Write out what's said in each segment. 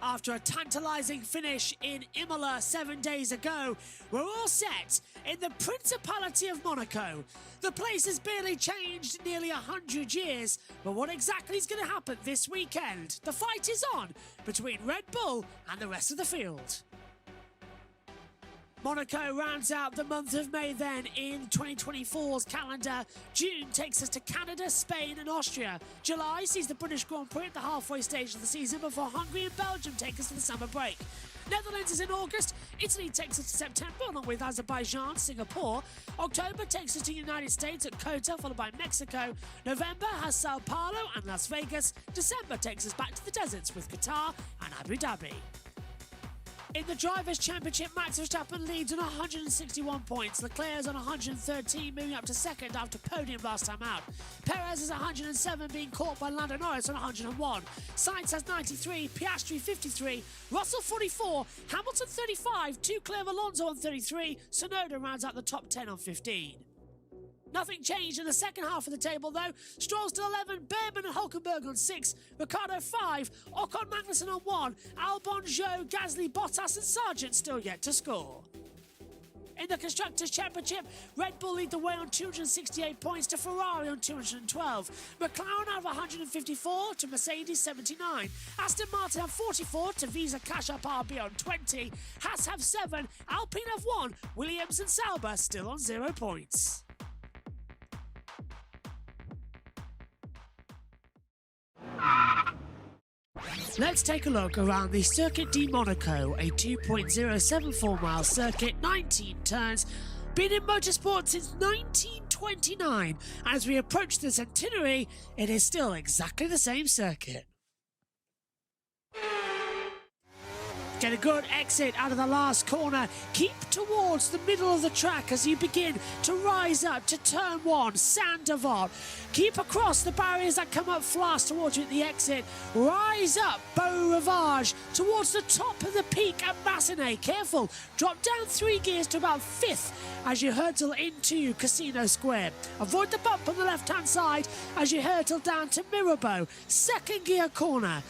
After a tantalising finish in Imola 7 days ago, we're all set in the Principality of Monaco. The place has barely changed in nearly 100 years, but what exactly is going to happen this weekend? The fight is on between Red Bull and the rest of the field. Monaco rounds out the month of May then in 2024's calendar. June takes us to Canada, Spain and Austria. July sees the British Grand Prix at the halfway stage of the season before Hungary and Belgium take us to the summer break. Netherlands is in August, Italy takes us to September along with Azerbaijan, Singapore. October takes us to the United States at Kota, followed by Mexico. November has Sao Paulo and Las Vegas. December takes us back to the deserts with Qatar and Abu Dhabi. In the Drivers' Championship, Max Verstappen leads on 161 points. Leclerc is on 113, moving up to second after podium last time out. Perez is 107, being caught by Lando Norris on 101. Sainz has 93, Piastri 53, Russell 44, Hamilton 35, 2 clear of Alonso on 33, Tsunoda rounds out the top 10 on 15. Nothing changed in the second half of the table though. Stroll still 11, Behrman and Hulkenberg on 6, Ricciardo 5, Ocon Magnussen on 1, Albon, Zhou, Gasly, Bottas and Sargent still yet to score. In the Constructors' Championship, Red Bull lead the way on 268 points to Ferrari on 212. McLaren have 154 to Mercedes 79. Aston Martin have 44 to Visa Cash Up RB on 20. Haas have 7, Alpine have 1, Williams and Sauber still on 0 points. Let's take a look around the Circuit de Monaco, a 2.074 mile circuit, 19 turns, been in motorsport since 1929. As we approach the centenary, it is still exactly the same circuit. Get a good exit out of the last corner. Keep towards the middle of the track as you begin to rise up to turn 1, Saint-Devote. Keep across the barriers that come up fast towards you at the exit. Rise up, Beau Rivage, towards the top of the peak at Massenet. Careful, drop down 3 gears to about 5th as you hurtle into Casino Square. Avoid the bump on the left-hand side as you hurtle down to Mirabeau. 2nd gear corner.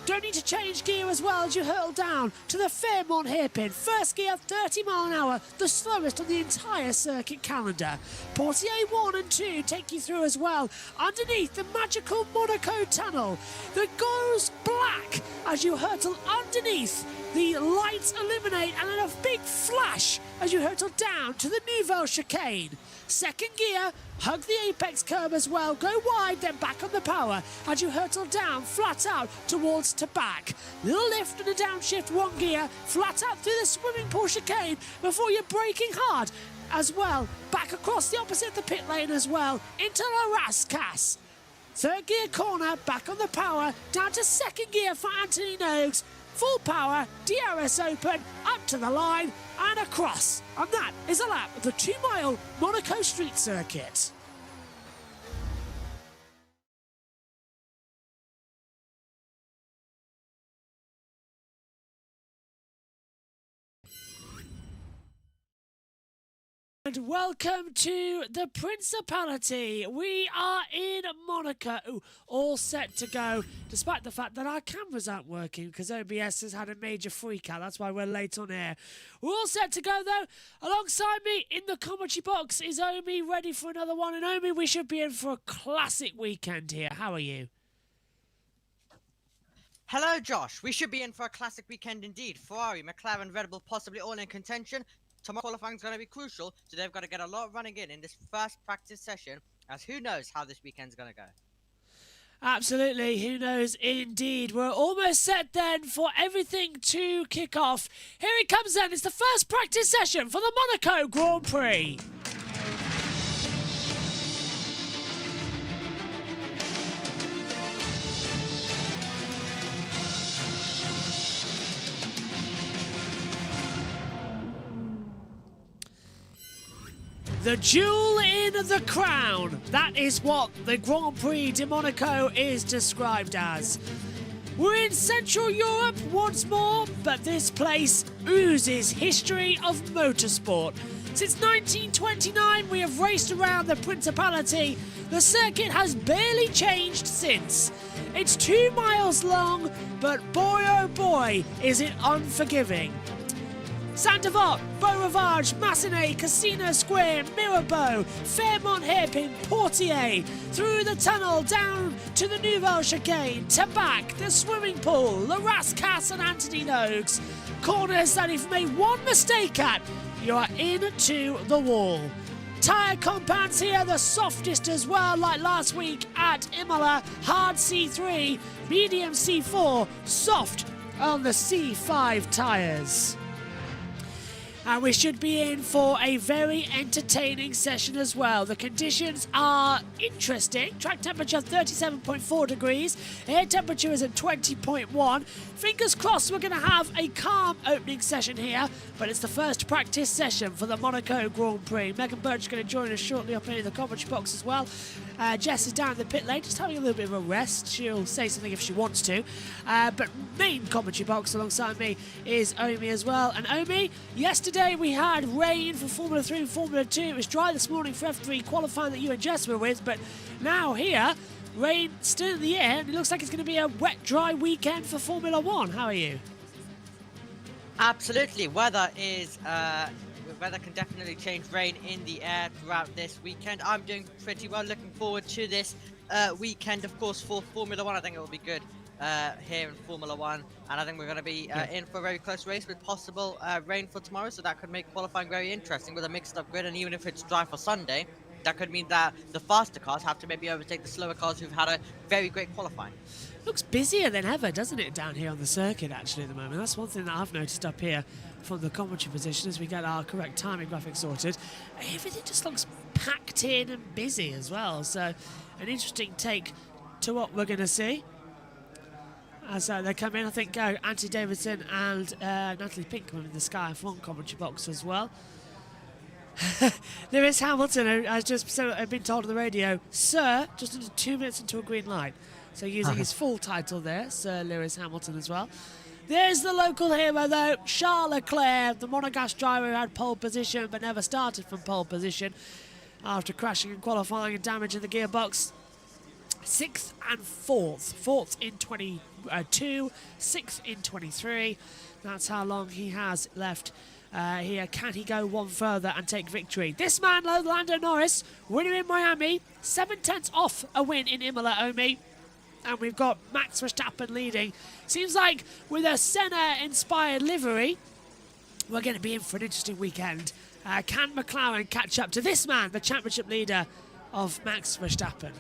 Don't need to change gear as well as you hurtle down to the Fairmont hairpin. 1st gear, 30 mile an hour, the slowest on the entire circuit calendar. Portier 1 and 2 take you through as well, underneath the magical Monaco tunnel that goes black as you hurtle underneath. The lights illuminate and then a big flash as you hurtle down to the Nouvelle chicane. 2nd gear, hug the apex curb as well, go wide then back on the power as you hurtle down flat out towards to back. Little lift and a downshift 1 gear, flat out through the swimming pool chicane before you're braking hard as well, back across the opposite of the pit lane as well into La Rascasse. 3rd gear corner, back on the power, down to 2nd gear for Anthony Nogues. Full power, DRS open, up to the line and across. And that is a lap of the 2-mile Monaco Street Circuit. And welcome to the Principality. We are in Monaco, all set to go, despite the fact that our cameras aren't working because OBS has had a major freak out. That's why we're late on air. We're all set to go though. Alongside me in the commentary box is Omi, ready for another one. And Omi, we should be in for a classic weekend here. How are you? Hello, Josh. We should be in for a classic weekend indeed. Ferrari, McLaren, Red Bull possibly all in contention. Tomorrow qualifying is going to be crucial, so they've got to get a lot running in this first practice session, as who knows how this weekend's going to go. Absolutely, who knows indeed. We're almost set then for everything to kick off. Here it comes then, it's the first practice session for the Monaco Grand Prix. The jewel in the crown. That is what the Grand Prix de Monaco is described as. We're in Central Europe once more, but this place oozes history of motorsport. Since 1929, we have raced around the Principality. The circuit has barely changed since. It's 2 miles long, but boy oh boy, is it unforgiving. Saint-Devote, Beaurivage, Massenet, Casino Square, Mirabeau, Fairmont Hairpin, Portier, through the tunnel down to the Nouvelle Chicane, Tabac, the swimming pool, La Rascasse and Anthony Nogues. Corners that if you've made one mistake at, you are into the wall. Tyre compounds here, the softest as well, like last week at Imola, hard C3, medium C4, soft on the C5 tyres. And we should be in for a very entertaining session as well. The conditions are interesting. Track temperature 37.4 degrees. Air temperature is at 20.1. Fingers crossed we're going to have a calm opening session here. But it's the first practice session for the Monaco Grand Prix. Megan Birch is going to join us shortly up in the commentary box as well. Jess is down in the pit lane, just having a little bit of a rest. She'll say something if she wants to. But main commentary box alongside me is Omi as well. And Omi, yesterday we had rain for Formula 3 and Formula 2. It was dry this morning for F3 qualifying that you and Jess were with. But now here, rain still in the air. And it looks like it's going to be a wet, dry weekend for Formula 1. How are you? Absolutely. Weather can definitely change. Rain in the air throughout this weekend. I'm doing pretty well. Looking forward to this weekend, of course, for Formula 1. I think it will be good here in Formula 1. And I think we're going to be in for a very close race with possible rain for tomorrow. So that could make qualifying very interesting with a mixed up grid. And even if it's dry for Sunday, that could mean that the faster cars have to maybe overtake the slower cars who've had a very great qualifying. Looks busier than ever, doesn't it, down here on the circuit, actually, at the moment. That's one thing that I've noticed up here from the commentary position as we get our correct timing graphic sorted. Everything just looks packed in and busy as well. So, an interesting take to what we're going to see. As they come in, I think Anthony Davidson and Natalie Pinkman in the Sky F1 commentary box as well. Lewis Hamilton has just been told on the radio, Sir, just under 2 minutes into a green light. So using his full title there, Sir Lewis Hamilton as well. There's the local hero though, Charles Leclerc, the Monegasque driver who had pole position but never started from pole position after crashing and qualifying and damaging the gearbox. 6th and 4th. 4th in 22, 6th in 23. That's how long he has left here. Can he go one further and take victory? This man, Lando Norris, winner in Miami, 7/10 off a win in Imola, Omi. And we've got Max Verstappen leading. Seems like with a Senna-inspired livery, we're going to be in for an interesting weekend. Can McLaren catch up to this man, the championship leader of Max Verstappen?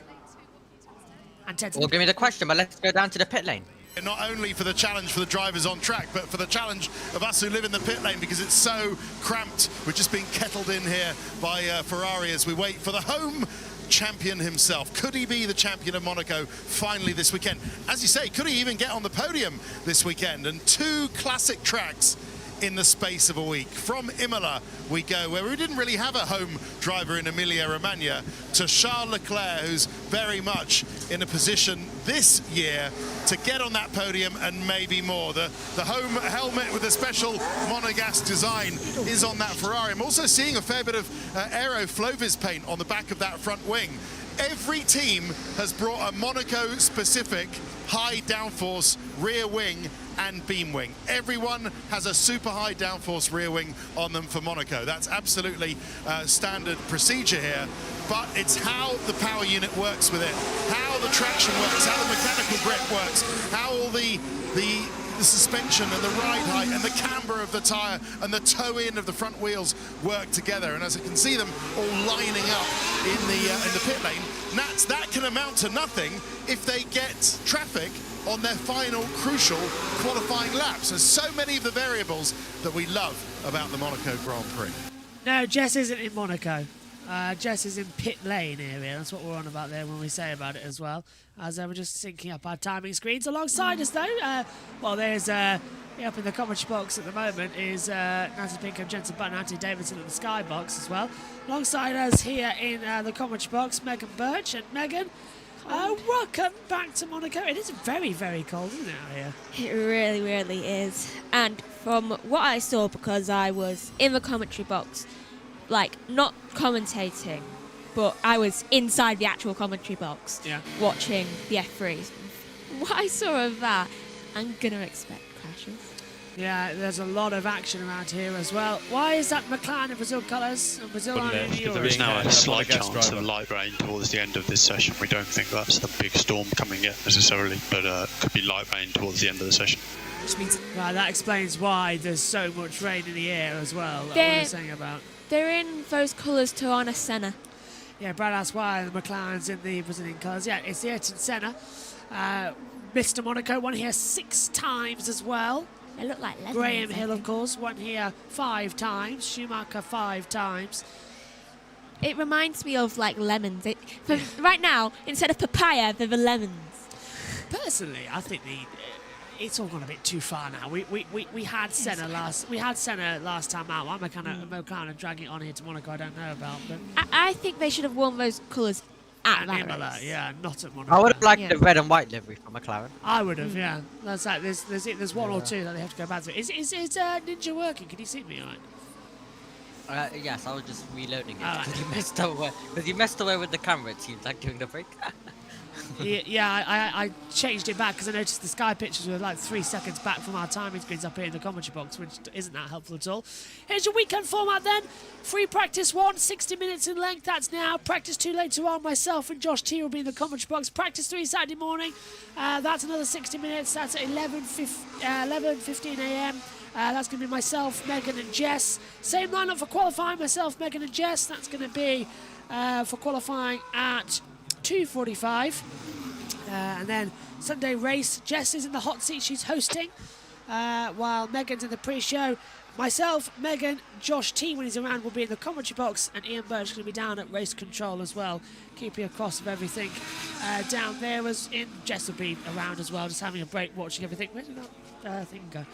And Well, give me the question, but let's go down to the pit lane. Not only for the challenge for the drivers on track, but for the challenge of us who live in the pit lane, because it's so cramped. We're just being kettled in here by Ferrari as we wait for the home champion himself. Could he be the champion of Monaco finally this weekend? As you say, could he even get on the podium this weekend? And 2 classic tracks in the space of a week. From Imola we go, where we didn't really have a home driver in Emilia-Romagna, to Charles Leclerc, who's very much in a position this year to get on that podium and maybe more. The home helmet with a special Monegasque design is on that Ferrari. I'm also seeing a fair bit of Aero Flovis paint on the back of that front wing. Every team has brought a Monaco-specific high downforce rear wing and beam wing. Everyone has a super high downforce rear wing on them for Monaco. That's absolutely standard procedure here, but it's how the power unit works with it, how the traction works, how the mechanical grip works, how all the the suspension and the ride height and the camber of the tyre and the toe-in of the front wheels work together. And as you can see them all lining up in the pit lane, Nats, that can amount to nothing if they get traffic on their final crucial qualifying laps. There's so many of the variables that we love about the Monaco Grand Prix. No, Jess isn't in Monaco. Jess is in pit lane area. That's what we're on about there when we say about it as well. As we're just syncing up our timing screens. Alongside us, though, well, there's up in the commentary box at the moment is Natalie Pinkham, Jensen Button, Anthony Davidson in the sky box as well. Alongside us here in the commentary box, Megan Birch. And Megan, welcome back to Monaco. It is very, very cold, isn't it, out here? It really, really is. And from what I saw, because I was in the commentary box, like, not commentating, but I was inside the actual commentary box watching the F3s. What I saw of that, I'm going to expect crashes. Yeah, there's a lot of action around here as well. Why is that McLaren in Brazil colours and Brazil aren't in Europe? There is now a slight chance of light rain towards the end of this session. We don't think that's a big storm coming yet necessarily, but could be light rain towards the end of the session. Which means that explains why there's so much rain in the air as well. That we were saying about. They're in those colours to honour Senna. Yeah, Brad asked why the McLaren's in the Brazilian colours. Yeah, it's the Ayrton Senna. Mr. Monaco won here 6 times as well. They look like lemons. Graham Hill, of course, won here 5 times. Schumacher 5 times. It reminds me of, like, lemons. Right now, instead of papaya, they're the lemons. Personally, I think it's all gone a bit too far now. We had Senna last time out. I'm kind of dragging it on here to Monaco. I don't know about, but I think they should have worn those colours at that Imola, race. yeah, not at Monaco. I would have liked the red and white livery from McLaren. I would have, yeah. That's like there's one or two that they have to go back to. Is Ninja working? Can you see me all right? Yes, I was just reloading it Alright. because you messed away with the camera. It seems like during the break. I changed it back because I noticed the sky pictures were like 3 seconds back from our timing screens up here in the commentary box, which isn't that helpful at all. Here's your weekend format then. Free practice 1, 60 minutes in length. That's now. Practice 2 later on. Myself and Josh T will be in the commentary box. Practice 3 Saturday morning. That's another 60 minutes. That's at 11:15 a.m. That's going to be myself, Megan and Jess. Same lineup for qualifying. Myself, Megan and Jess. That's going to be for qualifying at 2:45. And then Sunday race. Jess is in the hot seat. She's hosting. While Megan's in the pre-show. Myself, Megan, Josh T, when he's around, will be in the commentary box. And Ian Birch is going to be down at race control as well. Keeping across of everything down there. Jess will be around as well, just having a break, watching everything. Where did that thing go?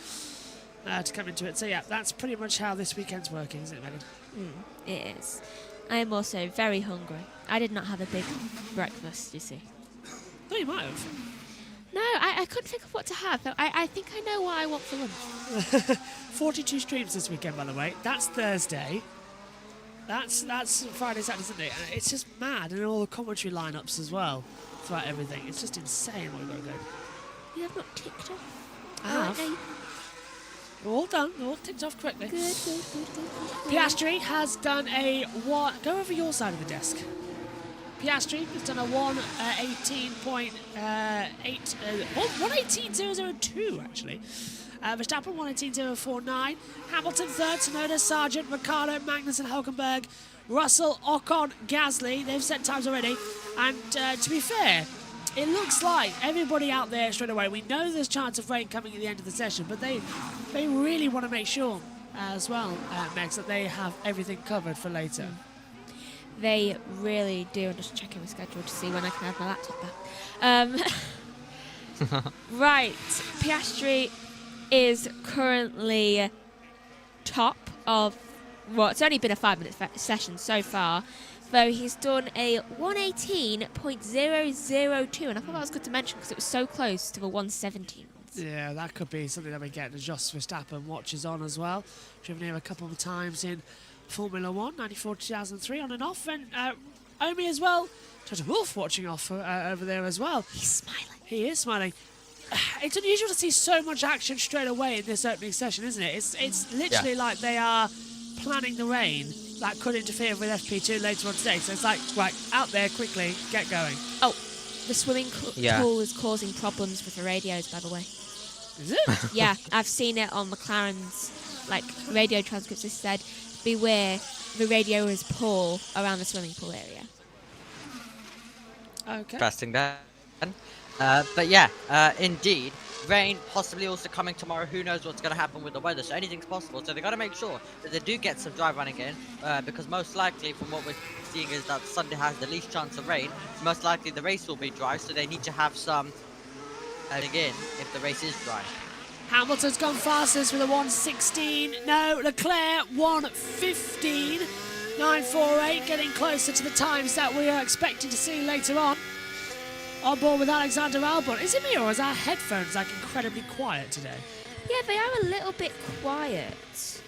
To come into it. So yeah, that's pretty much how this weekend's working, isn't it, Megan? It is. I am also very hungry. I did not have a big breakfast, you see. No, you might have. No, I couldn't think of what to have. I think I know what I want for lunch. 42 streams this weekend, by the way. That's Thursday. That's Friday, Saturday, Sunday. And it's just mad. And all the commentary lineups as well throughout everything. It's just insane what we've got to go. You have not ticked off? I have. They're all done. They're all ticked off correctly. Good. Piastri has done a what? Go over your side of the desk. Piastri has done a 1:18.002 actually. Verstappen 1:18.049. Hamilton third. Tsunoda, Sargent, Ricciardo, Magnussen, Hülkenberg, Russell, Ocon, Gasly. They've set times already. And to be fair, it looks like everybody out there straight away. We know there's chance of rain coming at the end of the session, but they really want to make sure as well, Megs, that they have everything covered for later. They really do. I'm just checking the schedule to see when I can have my laptop back. Right, Piastri is currently top of, well, it's only been a 5-minute session so far, though he's done a 1:18.002, and I thought that was good to mention because it was so close to the 1:17. Yeah, that could be something that we get. Jos Verstappen watches on as well. Driven here a couple of times in Formula 1, 94 2003 on and off. And Omi as well. Toto Wolff watching off over there as well. He's smiling. He is smiling. It's unusual to see so much action straight away in this opening session, isn't it? It's literally like they are planning the rain that could interfere with FP2 later on today. So it's like, right, out there quickly, get going. Oh, the swimming pool is causing problems with the radios, by the way. Is it? Yeah, I've seen it on McLaren's radio transcripts. It said, "Beware, the radio is poor around the swimming pool area." Okay. Interesting then. But yeah, indeed, rain possibly also coming tomorrow. Who knows what's going to happen with the weather? So anything's possible. So they got to make sure that they do get some dry running in, because most likely, from what we're seeing, is that Sunday has the least chance of rain. Most likely the race will be dry, so they need to have some again if the race is dry. Hamilton's gone fastest with a 1:16. No, Leclerc 1:15. 9:48, getting closer to the times that we are expecting to see later on. On board with Alexander Albon. Is it me or is our headphones incredibly quiet today? Yeah, they are a little bit quiet.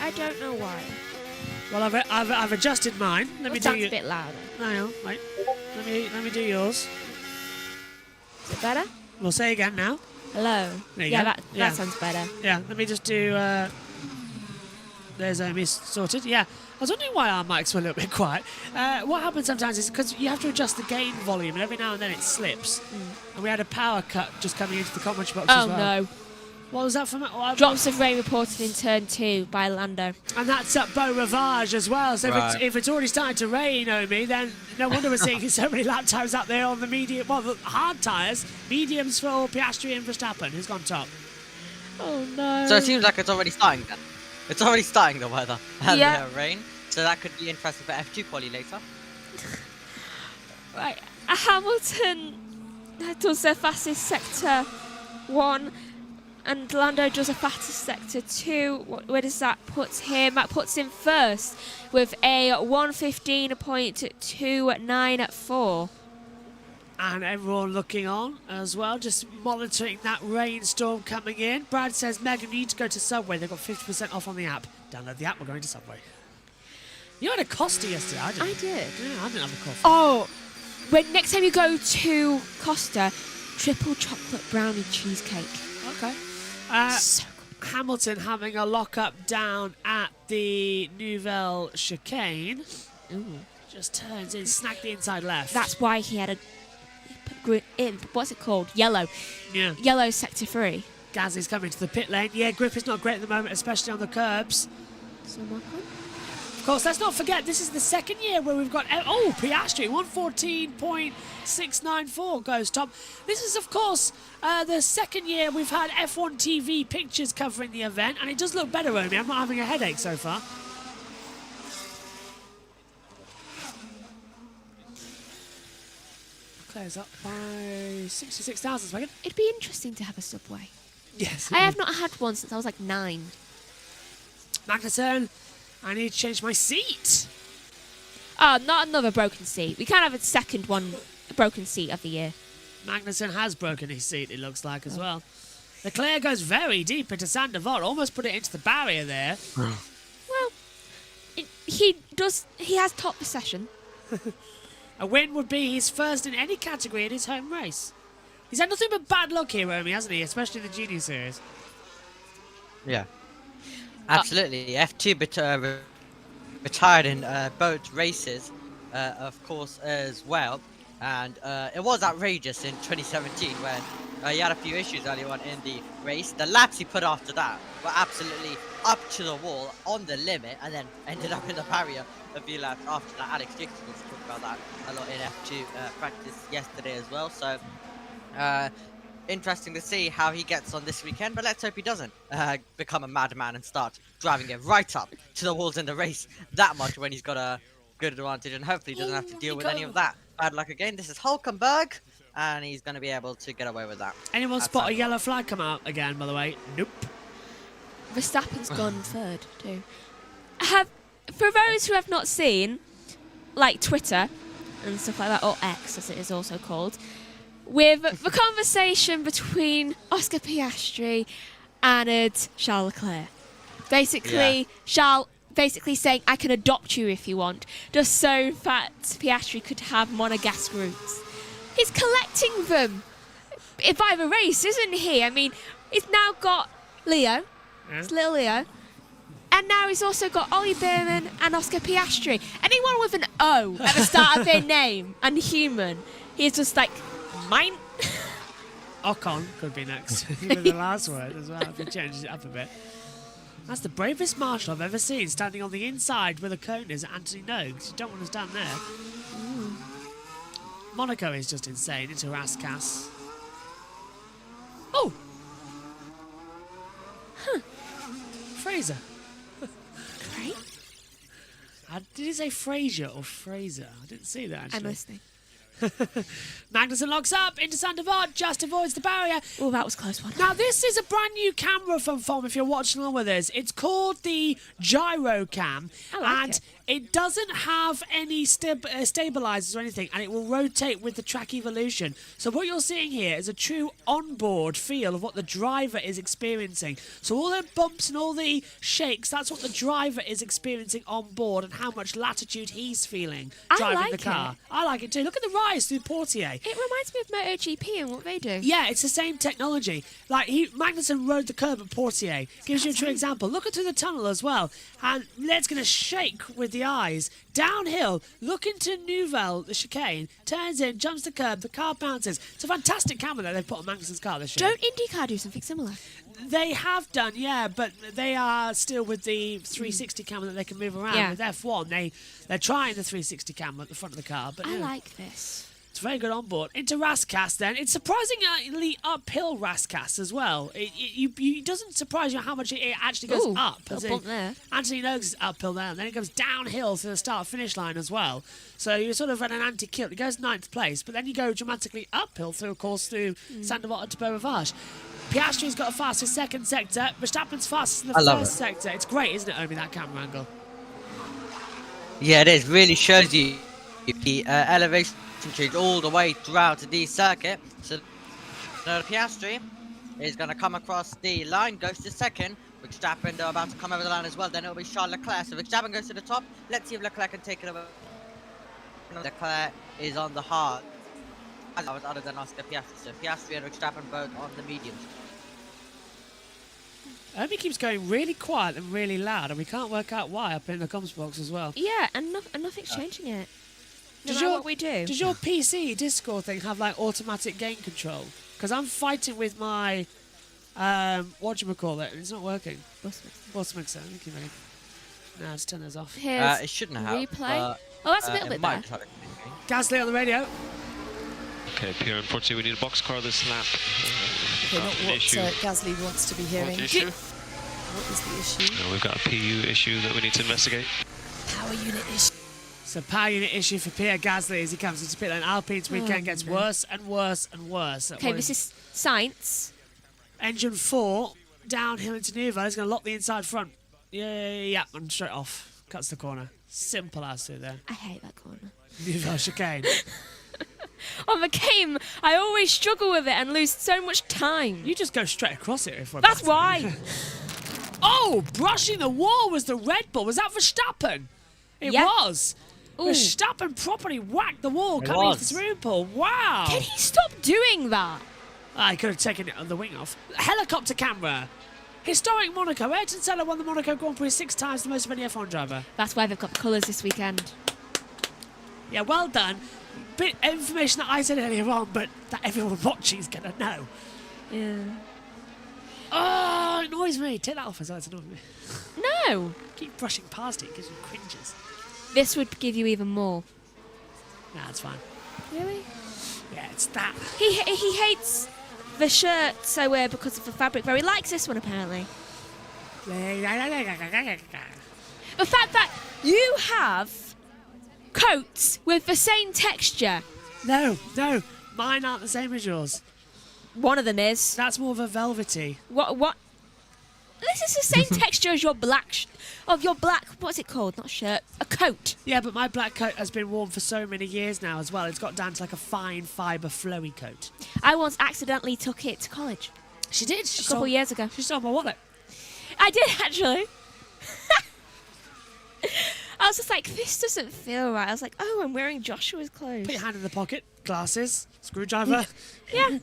I don't know why. Well, I've adjusted mine. Let me do Sounds a bit louder. No, wait. Let me do yours. Is it better? We'll say again now. Hello. There you Yeah, go. that sounds better. Yeah, let me just do. There's Omi sorted. Yeah, I was wondering why our mics were a little bit quiet. What happens sometimes is because you have to adjust the gain volume, and every now and then it slips. And we had a power cut just coming into the commentary box as well. Oh no. What was that from? Drops of rain reported in turn 2 by Lando. And that's at Beau Rivage as well. So Right. if it's already starting to rain, Omi, then no wonder we're seeing so many lap times out there on the medium, the hard tyres. Mediums for Piastri and Verstappen. Who's gone top? Oh no. So it seems like it's already starting then. It's already starting, the weather and Yeah. the rain. So that could be interesting for F2 quali later. Right. Hamilton does their fastest sector 1, and Lando does a fastest sector 2. Where does that put him? That puts him first with a 1:15.294. And everyone looking on as well, just monitoring that rainstorm coming in. Brad says, Megan, you need to go to Subway. They've got 50% off on the app. Download the app, we're going to Subway. You had a Costa yesterday, I didn't. I did. Yeah, I didn't have a coffee. Oh, when next time you go to Costa, triple chocolate brownie cheesecake. Okay. So good. Hamilton having a lock-up down at the Nouvelle chicane. Ooh. Just turns in, snagged the inside left. That's why he had a what's it called? Yellow. Yeah. Yellow sector 3. Gazzy's coming to the pit lane. Yeah, grip is not great at the moment, especially on the curbs. So Marco? Of course, let's not forget, this is the second year where we've got... Oh, Piastri, 1:14.694 goes top. This is, of course, the second year we've had F1 TV pictures covering the event, and it does look better, Omi. I'm not having a headache so far. Claire's up by 66,000 seconds. It'd be interesting to have a Subway. Yes. I have not had one since I was like 9. Magnussen, I need to change my seat. Oh, not another broken seat. We can't have a second one broken seat of the year. Magnussen has broken his seat, it looks like, as well. Leclerc goes very deep into Sandoval, almost put it into the barrier there. Well, he has top possession. A win would be his first in any category in his home race. He's had nothing but bad luck here, Romy, hasn't he? Especially in the Junior Series. Yeah. Absolutely. F2 retired in both races, of course, as well. And it was outrageous in 2017 when he had a few issues early on in the race. The laps he put after that were absolutely up to the wall, on the limit, and then ended up in the barrier a few laps after that. Alex Dixon was talking about that a lot in F2 practice yesterday as well. So interesting to see how he gets on this weekend, but let's hope he doesn't become a madman and start driving it right up to the walls in the race that much when he's got a good advantage, and hopefully he doesn't have to deal with any of that bad luck again. This is Hulkenberg, and he's going to be able to get away with that. Anyone spot a yellow flag come out again, by the way? Nope. Verstappen's gone third too. For those who have not seen, like Twitter and stuff like that, or X as it is also called, with the conversation between Oscar Piastri and Charles Leclerc. Basically, Charles saying, I can adopt you if you want, just so that Piastri could have monogas routes. He's collecting them by the race, isn't he? I mean, he's now got Leo, it's little Leo, and now he's also got Ollie Behrman and Oscar Piastri. Anyone with an O at the start of their name and human, he's just like, mine. Ocon could be next with the last word as well, if he changes it up a bit. That's the bravest marshal I've ever seen, standing on the inside where the cone is, Anthony Noakes. You don't want to stand there. Monaco is just insane. Into Rascasse. Oh! Huh. Fraser. Great. Did he say Fraser or Fraser? I didn't see that, actually. I'm listening. Magnussen locks up into Sandevart, just avoids the barrier. Oh, that was a close one. Now, this is a brand new camera from FOM if you're watching along with us. It's called the Gyro Cam. I like and it. doesn't have any stabilizers or anything, and it will rotate with the track evolution. So what you're seeing here is a true onboard feel of what the driver is experiencing. So all the bumps and all the shakes, that's what the driver is experiencing on board and how much latitude he's feeling driving like the car. it. I like it too. Look at the rise through Portier. It reminds me of MotoGP and what they do. Yeah, it's the same technology. Like, Magnussen rode the curb at Portier. Gives you a true example. Look through the tunnel as well. And Led's going to shake with the eyes. Downhill, look into Nouvelle, the chicane. Turns in, jumps the curb, the car bounces. It's a fantastic camera that they've put on Magnussen's car this year. Don't IndyCar do something similar? They have done, yeah, but they are still with the 360 camera that they can move around. Yeah. With F1, they're trying the 360 camera at the front of the car. But I yeah. like this. It's very good on board. Into Rascasse then. It's surprisingly uphill Rascasse as well. It doesn't surprise you how much it actually goes up. Little As in, bump there. Anthony Noakes is uphill there, and then it goes downhill to the start-finish line as well. So you're sort of at an anti-kill. It goes 9th place, but then you go dramatically uphill through Sandevart to Beauvais. Piastri's got a faster second sector. Verstappen's fastest in the first sector. It's great, isn't it, Omi, that camera angle? Yeah, it is. Really shows you the elevation change all the way throughout the circuit. So Piastri is going to come across the line, goes to second. Verstappen are about to come over the line as well. Then it'll be Charles Leclerc. So Verstappen goes to the top. Let's see if Leclerc can take it over. Leclerc is on the hard. Other than Oscar Piastri. So Piastri and Verstappen both on the mediums. Omi keeps going really quiet and really loud, and we can't work out why up in the comms box as well. Yeah, and nothing's changing it. No matter what we do. Does your PC Discord thing have like automatic gain control? Because I'm fighting with my whatchamacallit, and it's not working. Bus mixer. Thank you, mate. No, just turn those off. Here's it shouldn't have. replay. Oh, that's a little bit better. Gasly on the radio. Okay, Pierre, unfortunately we need a box car this lap. Okay, not what Gasly wants to be hearing. What issue? What is the issue? We've got a PU issue that we need to investigate. Power unit issue. So power unit issue for Pierre Gasly as he comes into pit lane. Alpine's weekend gets worse and worse and worse. Okay, this is science. Engine 4, downhill into Nouvelle. He's going to lock the inside front. Yeah, and straight off. Cuts the corner. Simple as to there. I hate that corner. Nouvelle chicane. On the game, I always struggle with it and lose so much time. You just go straight across it if we're That's battling. why. Oh, brushing the wall was the Red Bull. Was that Verstappen? It Yeah. was. Ooh. Verstappen properly whacked the wall coming into the swimming pool. Wow. Can he stop doing that? I could have taken it on the wing off. Helicopter camera. Historic Monaco. Ayrton Senna won the Monaco Grand Prix 6 times, the most of any F1 driver. That's why they've got the colours this weekend. Yeah, well done. Bit of information that I said earlier on, but that everyone watching is going to know. Yeah. Oh, it annoys me. Take that off as well. It's annoying me. No. Keep brushing past it. It gives me cringes. This would give you even more. Nah, it's fine. Really? Yeah, it's that. He hates the shirt so wear because of the fabric, but he likes this one apparently. The fact that you have coats with the same texture. No, mine aren't the same as yours. One of them is. That's more of a velvety. What? This is the same texture as your black, what's it called? Not shirt, a coat. Yeah, but my black coat has been worn for so many years now as well. It's got down to like a fine fibre flowy coat. I once accidentally took it to college. She did. A couple years ago. She stole my wallet. I did actually. I was just like, this doesn't feel right. I was like, oh, I'm wearing Joshua's clothes. Put your hand in the pocket, glasses, screwdriver. Yeah.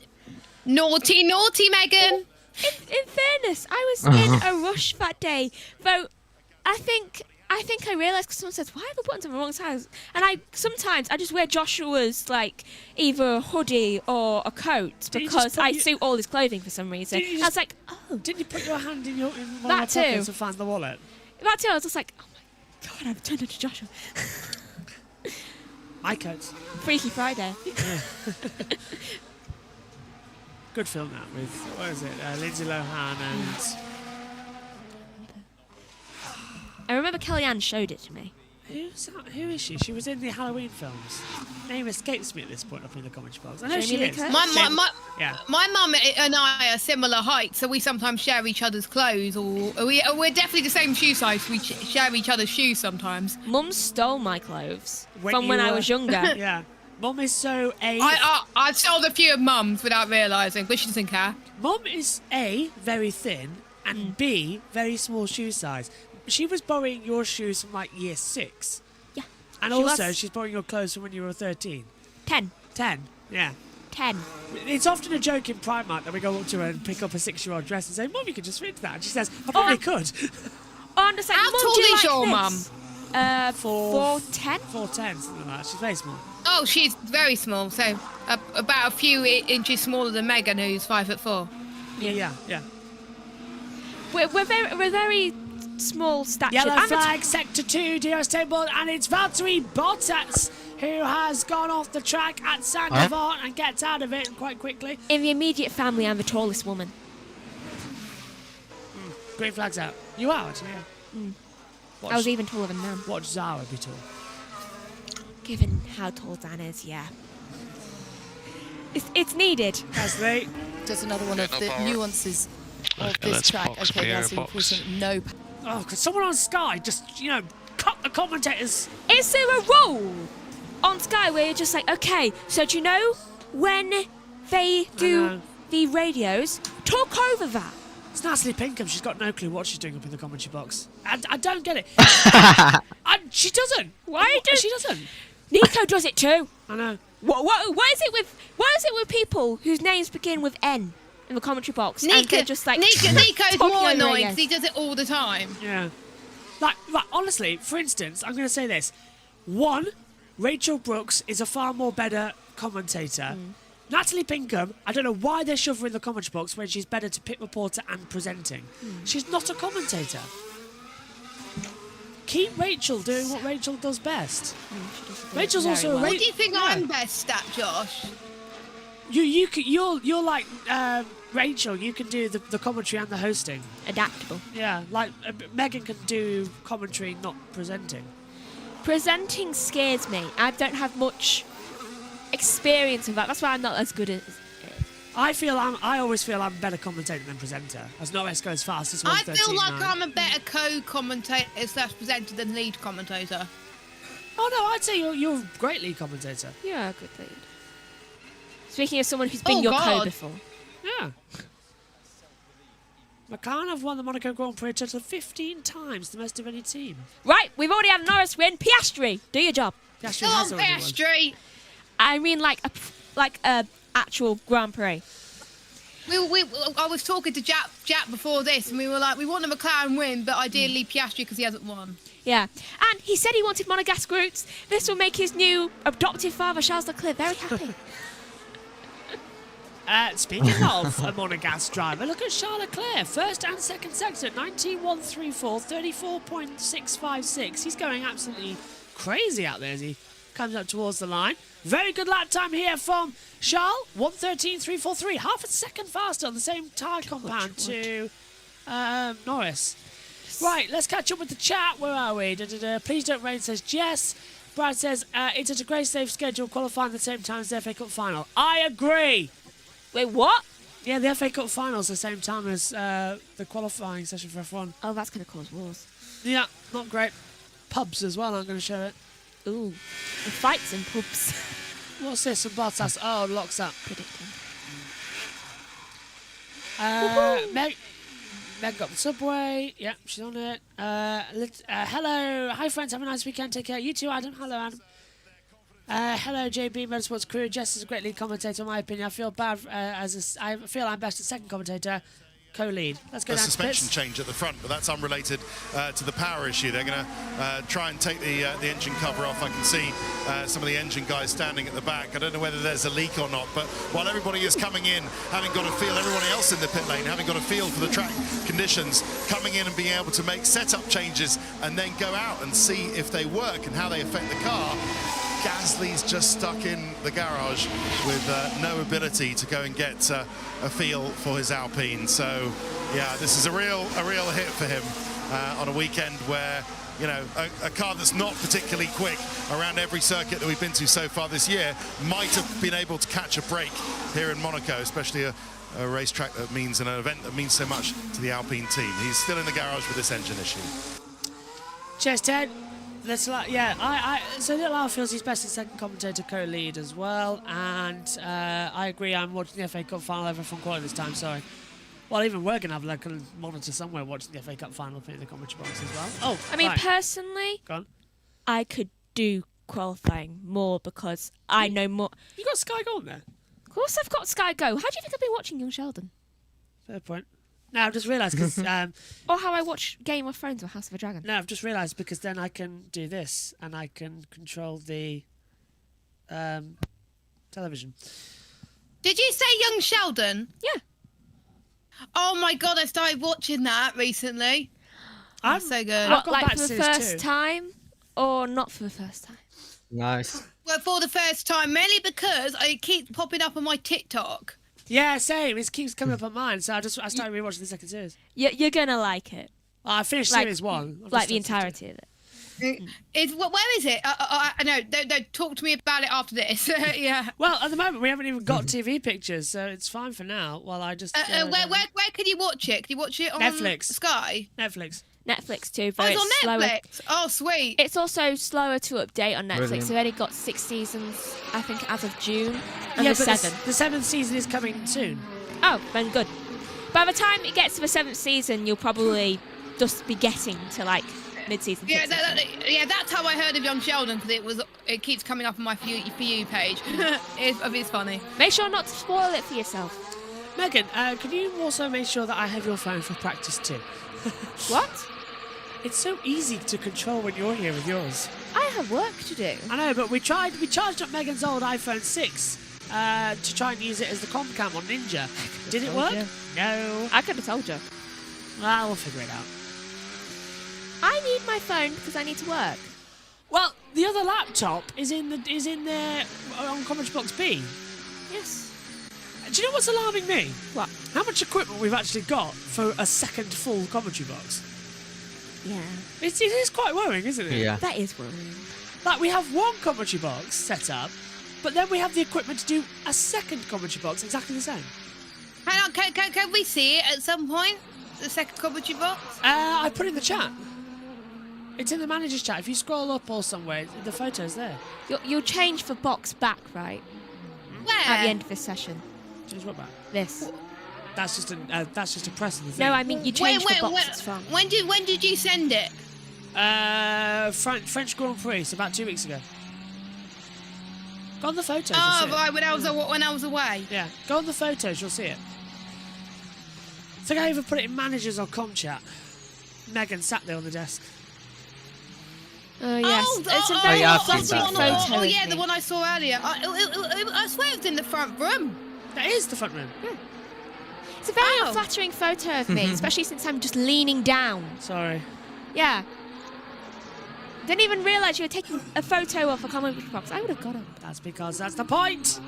Naughty, Megan. In fairness, I was in a rush that day. Though, I think I think I realised because someone says, why are the buttons on the wrong side? And sometimes I just wear Joshua's, like, either a hoodie or a coat because I suit all his clothing for some reason. I was like, oh. Didn't you put your hand in one of your That too. pockets and find the wallet? That too, I was just like, oh my God, I've turned into Joshua. My coats. Freaky Friday. Yeah. Good film that with, what is it, Lindsay Lohan and... I remember Kellyanne showed it to me. Who's that? Who is she? She was in the Halloween films. Name escapes me at this point up in the commentary box. I know she is. My mum and I are similar heights, so we sometimes share each other's clothes, or we're definitely the same shoe size. We share each other's shoes sometimes. Mum stole my clothes from when I was younger. Yeah. Mum is so I've sold a few of Mum's without realising, but she doesn't care. Mum is A, very thin, and B, very small shoe size. She was borrowing your shoes from like year 6. Yeah. And also, she's borrowing your clothes from when you were 13. 10. 10, yeah. 10. It's often a joke in Primark that we go up to her and pick up a 6-year-old dress and say, Mum, you could just fit that. And she says, I probably could. Oh, I'm just like, how tall is your mum? 4'10". 4'10", something like that. She's very small. Oh, she's very small, so about a few inches smaller than Megan, who's 5'4". Yeah. We're very small stature. Yellow flag, sector 2, DRS table, and it's Valtteri Bottas who has gone off the track at Sandevort and gets out of it quite quickly. In the immediate family, I'm the tallest woman. Green flag's out. You are, actually, yeah. I was even taller than Dan. Watch Zara be tall. Given how tall Dan is, yeah. It's needed. Gasly. Just another one of the nuances of this track. Okay, Gasly pushing no. Oh, could someone on Sky just, cut the commentators? Is there a rule on Sky where you're just like, okay, so do you know when they do the radios, talk over that? It's Natalie Pinkham. She's got no clue what she's doing up in the commentary box. I don't get it. She doesn't. She doesn't. Nico does it too. I know. What is it with people whose names begin with N in the commentary box? Nico's more annoying because he does it all the time. Yeah. Like, honestly, for instance, I'm going to say this. 1, Rachel Brooks is a far more better commentator. Natalie Pinkham, I don't know why they shove her in the commentary box when she's better to pit reporter and presenting. She's not a commentator. Keep Rachel doing what Rachel does best. Rachel's also What do you think I'm best at, Josh? You're like Rachel. You can do the commentary and the hosting. Adaptable. Yeah, like Megan can do commentary, not presenting. Presenting scares me. I don't have much experience of that. That's why I'm not as good at. I always feel I'm a better commentator than presenter. As Norris goes fastest. I feel like I'm a better co-commentator / presenter than lead commentator. Oh no, I'd say you're a great lead commentator. Yeah, good lead. Speaking of someone who's been your co before. Yeah. McLaren have won the Monaco Grand Prix a total of 15 times, the most of any team. Right, we've already had a Norris win. Piastri, do your job. Piastri has already won. Piastri! I mean, like a actual Grand Prix. I was talking to Jack before this, and we were like, we want a McLaren win, but ideally Piastri because he hasn't won. Yeah, and he said he wanted Monegasque roots. This will make his new adoptive father, Charles Leclerc, very happy. Speaking of a Monegasque driver, look at Charles Leclerc, first and second sector, 19.134, 34.656. He's going absolutely crazy out there as he comes up towards the line. Very good lap time here from Charles, 1:13.343, half a second faster on the same tyre compound to Norris. Right, let's catch up with the chat. Where are we? Please don't rain says Jess. Brad says it's a great safe schedule, qualifying at the same time as the FA Cup final. I agree. Wait, what? Yeah, the FA Cup final's the same time as the qualifying session for F1. Oh, that's going to cause wars. Yeah, not great. Pubs as well aren't going to show it. Ooh, the fights in pubs. What's this? Some Bottas. Oh, locks up. Predicting. Meg got the subway. Yep, she's on it. Hello. Hi, friends. Have a nice weekend. Take care. You too, Adam. Hello, Adam. Hello, JBMotorsports crew. Jess is a great lead commentator, in my opinion. I feel bad I feel I'm best at second commentator. co-lead. Let's go a down to suspension pits. change at the front, but that's unrelated to the power issue. They're going to try and take the engine cover off. I can see some of the engine guys standing at the back. I don't know whether there's a leak or not, but while everybody is coming in, having got a feel, everybody else in the pit lane, having got a feel for the track conditions, coming in and being able to make setup changes and then go out and see if they work and how they affect the car. Gasly's just stuck in the garage with no ability to go and get a feel for his Alpine. So, yeah, this is a real hit for him on a weekend where, you know, a car that's not particularly quick around every circuit that we've been to so far this year might have been able to catch a break here in Monaco, especially a racetrack that means, an event that means so much to the Alpine team. He's still in the garage with this engine issue. Cheers, Ted. So Little Al feels he's best in second commentator co-lead as well, and I agree. I'm watching the FA Cup final over from quality this time. Sorry. Well, even we're gonna have like a monitor somewhere watching the FA Cup final in the commentary box as well. Oh, I mean, right. personally, Go on. I could do qualifying more because I know more. You got Sky Go on there. Of course, I've got Sky Go. How do you think I've been watching Young Sheldon? Fair point. No, I've just realised because Or how I watch Game of Thrones or House of a Dragon. no, I've just realised because then I can do this and I can control the television. Did you say Young Sheldon? Yeah. Oh my god, I started watching that recently. That's so good. I've got Like back for to the series first 2. time or not for the first time? Nice. Well, for the first time, mainly because it keeps popping up on my TikTok. Yeah, same. It keeps coming up on mine, so I started rewatching the second series. You're gonna like it. I finished Like- series 1. I've Like just the started entirety of it. Where is it? No, don't talk to me about it after this. Yeah. Well, at the moment we haven't even got TV pictures, so it's fine for now. While I just Where can you watch it? Can you watch it on Netflix. Sky? Netflix. Netflix too, Oh, but it's it's on slower. Netflix. Oh, sweet. It's also slower to update on Netflix. Brilliant. They've only got 6 seasons, I think, as of June, and Yeah, there's but 7. the 7th season is coming soon. Oh, then good. By the time it gets to the 7th season, you'll probably just be getting to like mid-season. Yeah, 6 or something. that's how I heard of Young Sheldon, because it keeps coming up on my For You page. It's funny. Make sure not to spoil it for yourself. Megan, can you also make sure that I have your phone for practice too? What? It's so easy to control when you're here with yours. I have work to do. I know, but we charged up Megan's old iPhone 6 to try and use it as the comm cam on Ninja. Did it work? No. I could have told you. Well, we'll figure it out. I need my phone because I need to work. Well, the other laptop is in there on Commentary Box B. Yes. Do you know what's alarming me? What? How much equipment we've actually got for a second full commentary box. Yeah. It is quite worrying, isn't it? Yeah. That is worrying. Like, we have one commentary box set up, but then we have the equipment to do a second commentary box exactly the same. Hang on, can we see it at some point? The second commentary box? I put it in the chat. It's in the manager's chat. If you scroll up or somewhere, the photo's there. You'll change for box back, right? Where? At the end of this session. Just what back? This. That's just a press of the thing. No, I mean you change the box it's from. When did you send it? French Grand Prix, so about 2 weeks ago. Go on the photos. you'll Oh, see it. right, when I was away. Yeah, go on the photos, you'll see it. I think I even put it in managers or com chat. Megan sat there on the desk. Oh yes, it's a oh, very yeah, I've seen classic that. photo. yeah, of the me. one I saw earlier. I swear it was in the front room. That is the front room. It's a very Oh. unflattering photo of me, especially since I'm just leaning down. Sorry. Yeah. Didn't even realise you were taking a photo of a commentary box. I would have got up. That's because that's the point.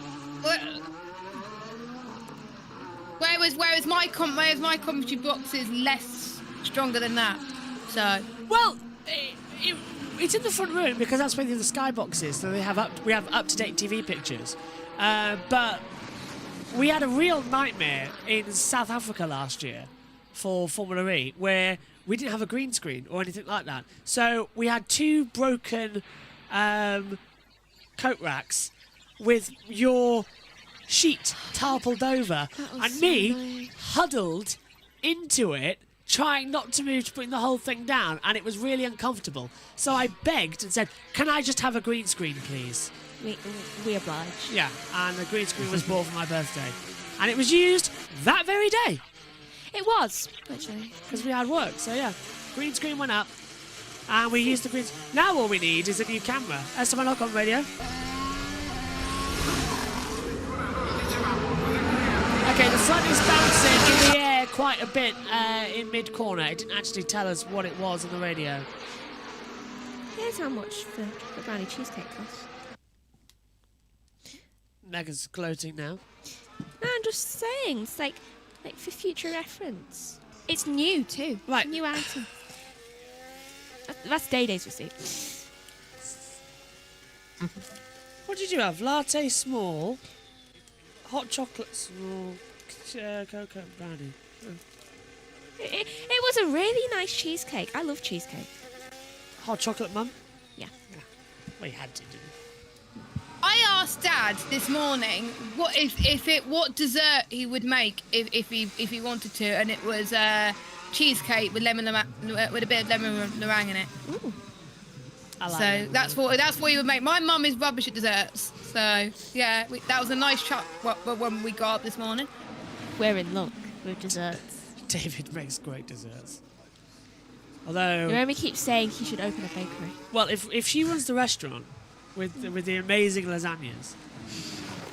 Whereas my commentary box is less stronger than that. So Well, it's in the front room because that's where the skybox is. So we have up-to-date TV pictures. But we had a real nightmare in South Africa last year for Formula E where we didn't have a green screen or anything like that. So we had 2 broken coat racks with your sheet tarpled over and so me annoying. huddled into it, trying not to move to putting the whole thing down, and it was really uncomfortable. So I begged and said, "Can I just have a green screen, please?" We oblige. Yeah, and the green screen was bought for my birthday, and it was used that very day. It was, actually. Because we had work, so yeah. Green screen went up, and we used the green. Now all we need is a new camera. Esteban, lock on radio. Okay, the front is bouncing in the air quite a bit in mid-corner. It didn't actually tell us what it was on the radio. Here's how much the brownie cheesecake costs. Megan's gloating now. No, I'm just saying, it's like for future reference. It's new too. Right. New item. That's Day-Day's receipt. What did you have? Latte small, hot chocolate small, cocoa brownie. It was a really nice cheesecake. I love cheesecake. Hot chocolate, Mum? Yeah. Well, you had to, didn't you? I asked Dad this morning what dessert he would make if he wanted to, and it was cheesecake with with a bit of lemon meringue in it. Ooh. I like So it. that's what he would make. My mum is rubbish at desserts, so yeah, that was a nice chat when we got up this morning. We're in luck with desserts. David makes great desserts. Although, Naomi keeps saying he should open a bakery. well, if she runs the restaurant with the amazing lasagnas,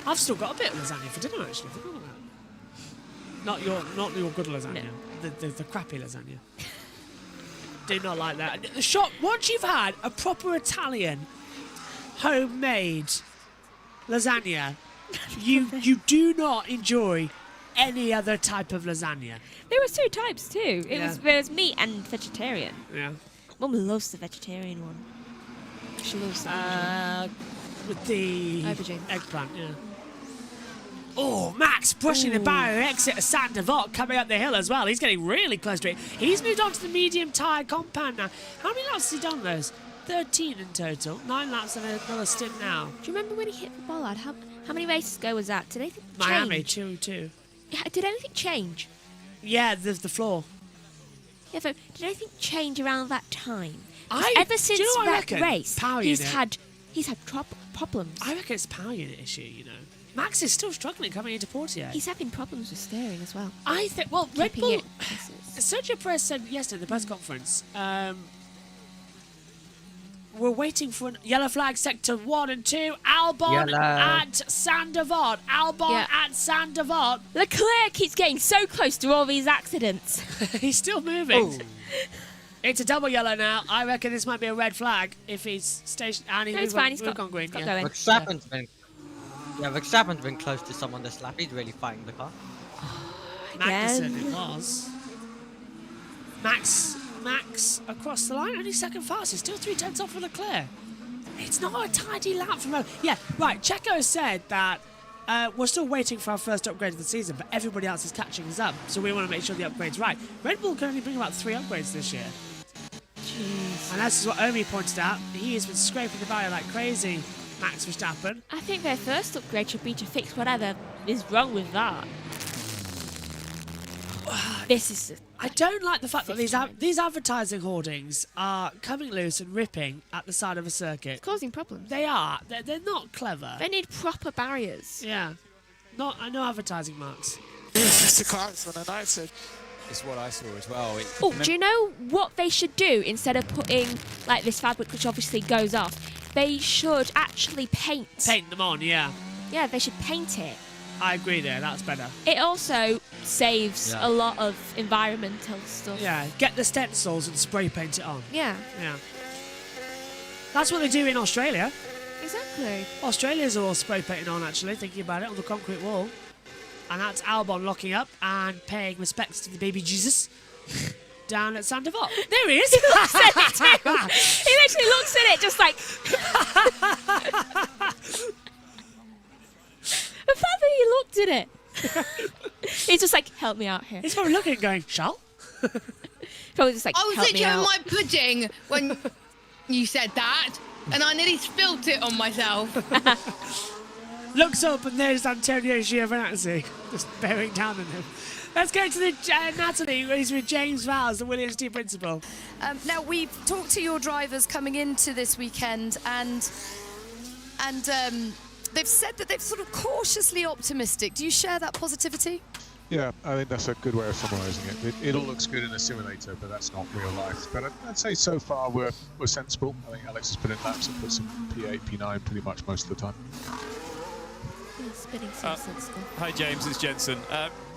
I've still got a bit of lasagna for dinner actually. Forgot about that. Not your good lasagna. No. The crappy lasagna. Do not like that. The shop. Once you've had a proper Italian homemade lasagna, you do not enjoy any other type of lasagna. There was 2 types too. Yeah. There was meat and vegetarian. Yeah. Mum loves the vegetarian one. She loves that. With the Aubergine. eggplant, yeah. Oh, Max pushing the barrier exit of Saint Devot coming up the hill as well. He's getting really close to it. He's moved on to the medium tyre compound now. How many laps has he done those? 13 in total. 9 laps and another stint now. Do you remember when he hit the bollard? How many races ago was that? Did anything Miami, change? 2-2. Yeah, did anything change? Yeah, there's the floor. Yeah, but did anything change around that time? 'Cause I- ever do since you know what I that reckon? race, Power he's unit. had problems. I reckon it's a power unit issue, you know. Max is still struggling coming into Portier. He's having problems with steering as well. I think, well, Red Keeping Bull... it places. Sergio Perez said yesterday at the press conference, we're waiting for a yellow flag sector 1 and 2. Albon Yellow. at Saint Devot. Albon Yeah. at Saint Devot. Leclerc keeps getting so close to all these accidents. He's still moving. Ooh. It's a double yellow now. I reckon this might be a red flag if he's stationed. And No, it's fine. He's got green. going. Verstappen's been close to someone this lap. He's really fighting the car. Magnussen it was. Max across the line, only second fastest, still 3 tenths off of Leclerc. It's not a tidy lap from her. Yeah, right. Checo said that we're still waiting for our first upgrade of the season, but everybody else is catching us up, so we want to make sure the upgrade's right. Red Bull can only bring about 3 upgrades this year. Jeez. And that's what Omi pointed out. He has been scraping the barrier like crazy, Max Verstappen. I think their first upgrade should be to fix whatever is wrong with that. This is... I don't like the fact that these advertising hoardings are coming loose and ripping at the side of a circuit. causing problems. They are. They're not clever. They need proper barriers. Yeah. No advertising marks. Mr. Clarkson, I know, so is what I saw as well. Oh, do you know what they should do instead of putting like this fabric, which obviously goes off? They should actually paint. Paint them on, yeah. Yeah, they should paint it. I agree there. That's better. It also saves a lot of environmental stuff. Yeah. Get the stencils and spray paint it on. Yeah, Yeah. That's what they do in Australia. exactly. Australia's all spray painting on, actually, thinking about it, on the concrete wall. And that's Albon locking up and paying respects to the baby Jesus down at Saint Devot. There he is. He looks at it too. He literally looks at it just like... The fact that he looked at it. He's just like, help me out here. He's probably looking going, shall? Probably just like, I was help me literally out. on my pudding when you said that, and I nearly spilt it on myself. Looks up and there's Antonio Giovinazzi just bearing down on him. Let's go to the Natalie, who's with James Vowles, the Williams team principal. Now, we've talked to your drivers coming into this weekend, and they've said that they're sort of cautiously optimistic. Do you share that positivity? Yeah, I think that's a good way of summarising it. It all looks good in a simulator, but that's not real life. But I'd say so far we're sensible. I think Alex has put in laps and put some P8, P9 pretty much most of the time. Spinning so sensible. Hi James, it's Jensen.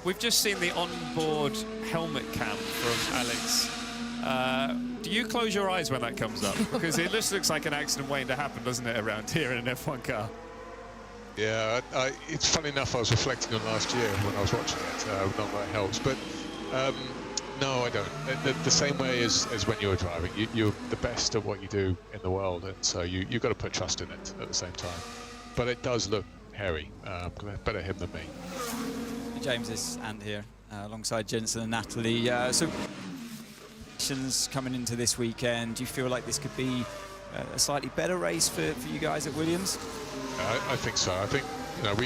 We've just seen the onboard helmet cam from Alex. Do you close your eyes when that comes up? Because it just looks like an accident waiting to happen, doesn't it, around here in an F1 car? Yeah, it's funny enough, I was reflecting on last year when I was watching it, not that it helps, but no, I don't. The same way as when you're driving, you're the best at what you do in the world, and so you've got to put trust in it at the same time. But it does look hairy, better him than me. James, it's Ant here, alongside Jensen and Natalie. So, coming into this weekend, do you feel like this could be a slightly better race for you guys at Williams? I think so. I think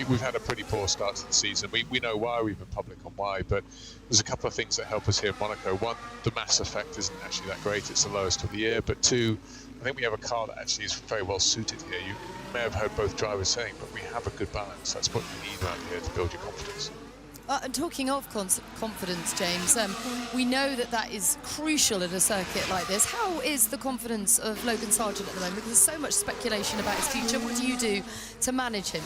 we've had a pretty poor start to the season. We know why, we've been public on why, but there's a couple of things that help us here in Monaco. One, the mass effect isn't actually that great. It's the lowest of the year. But two, I think we have a car that actually is very well suited here. You may have heard both drivers saying, but we have a good balance. That's what you need around here to build your confidence. And talking of confidence, James, we know that is crucial at a circuit like this. How is the confidence of Logan Sargent at the moment? Because there's so much speculation about his future. What do you do to manage him?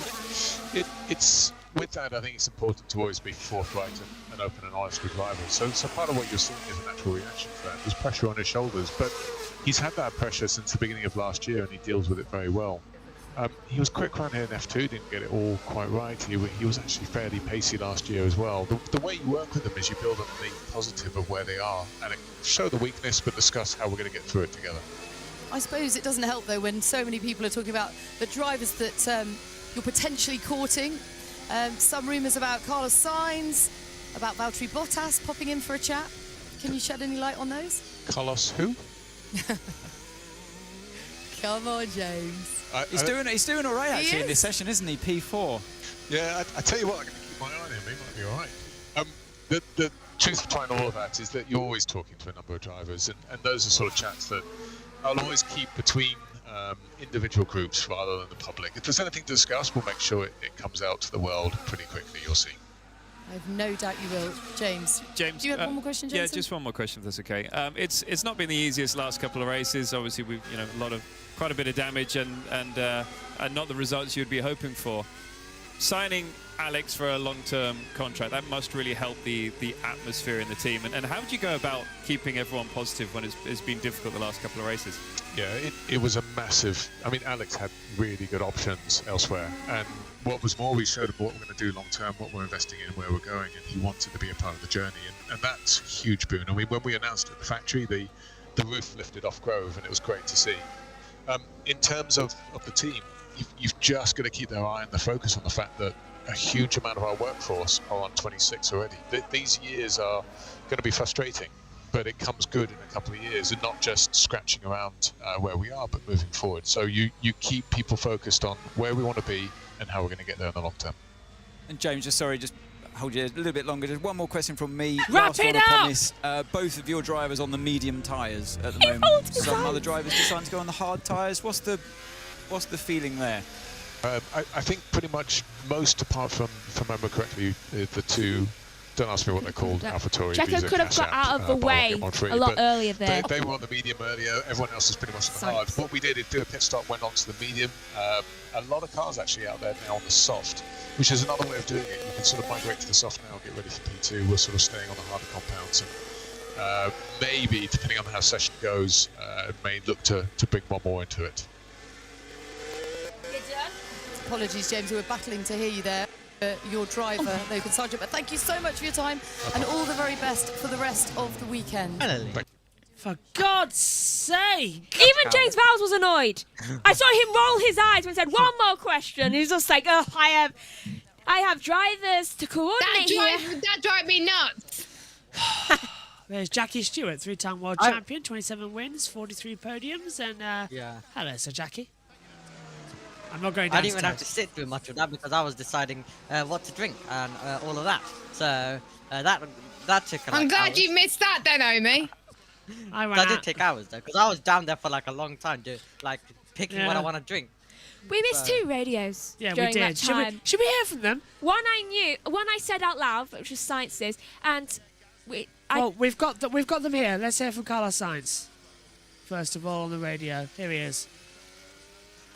It's with that, I think it's important to always be forthright and open and honest with drivers. So part of what you're seeing is a natural reaction to that. There's pressure on his shoulders, but he's had that pressure since the beginning of last year, and he deals with it very well. He was quick around here in F2, didn't get it all quite right. He was actually fairly pacey last year as well. The way you work with them is you build on the positive of where they are and show the weakness, but discuss how we're going to get through it together. I suppose it doesn't help, though, when so many people are talking about the drivers that you're potentially courting. Some rumours about Carlos Sainz, about Valtteri Bottas popping in for a chat. Can you shed any light on those? Carlos who? Come on, James. He's doing all right actually in this session, isn't he? P4. Yeah, I tell you what, I'm going to keep my eye on him. He might be all right. The truth behind all of that is that you're always talking to a number of drivers, and those are sort of chats that I'll always keep between individual groups rather than the public. If there's anything to discuss, we'll make sure it comes out to the world pretty quickly. You'll see. I have no doubt you will, James. Do you have one more question, James? Yeah, just one more question, if that's okay. It's not been the easiest last couple of races. Obviously, we've quite a bit of damage and not the results you'd be hoping for. Signing Alex for a long-term contract, that must really help the atmosphere in the team. And how would you go about keeping everyone positive when it's been difficult the last couple of races? Yeah, it was a massive... I mean, Alex had really good options elsewhere. And what was more, we showed him what we're going to do long-term, what we're investing in, where we're going, and he wanted to be a part of the journey. And that's a huge boon. I mean, when we announced it at the factory, the roof lifted off Grove, and it was great to see. In terms of the team, you've just got to keep their eye and the focus on the fact that a huge amount of our workforce are on 26 already. These years are going to be frustrating, but it comes good in a couple of years, and not just scratching around where we are, but moving forward. So you keep people focused on where we want to be and how we're going to get there in the long term. And James, just hold you a little bit longer. Just one more question from me. Wrap it up! Both of your drivers on the medium tyres at the moment. Some other drivers deciding to go on the hard tyres. What's the feeling there? I think pretty much most, apart from, if I remember correctly, the two, don't ask me what they're called, AlphaTauri. Checo could have got out of the way a lot earlier there. They were on the medium earlier, everyone else is pretty much on the hard. What we did is do a pit stop, went on to the medium. A lot of cars actually out there now on the soft, which is another way of doing it. You can sort of migrate to the soft now, get ready for P2. We're sort of staying on the harder compounds. And maybe, depending on how the session goes, may look to bring one more into it. Apologies, James, we were battling to hear you there. Your driver, Logan Sargent, but thank you so much for your time and all the very best for the rest of the weekend. For God's sake! Even James Vowles was annoyed. I saw him roll his eyes when he said, one more question. He was just like, oh, I have drivers to coordinate here. That drive me nuts. There's Jackie Stewart, 3-time world champion, 27 wins, 43 podiums, and hello, Sir Jackie. I'm not going downstairs. I didn't even have to sit through much of that because I was deciding what to drink and all of that. So that took. I'm glad you missed that, then, Omi. That did take hours though, because I was down there for like a long time, picking what I want to drink. We missed 2 radios. Yeah, during we did. That time. Should we hear from them? One I knew, one I said out loud, which was Science's, and we've got them here. Let's hear from Carlos Sainz. First of all, on the radio. Here he is.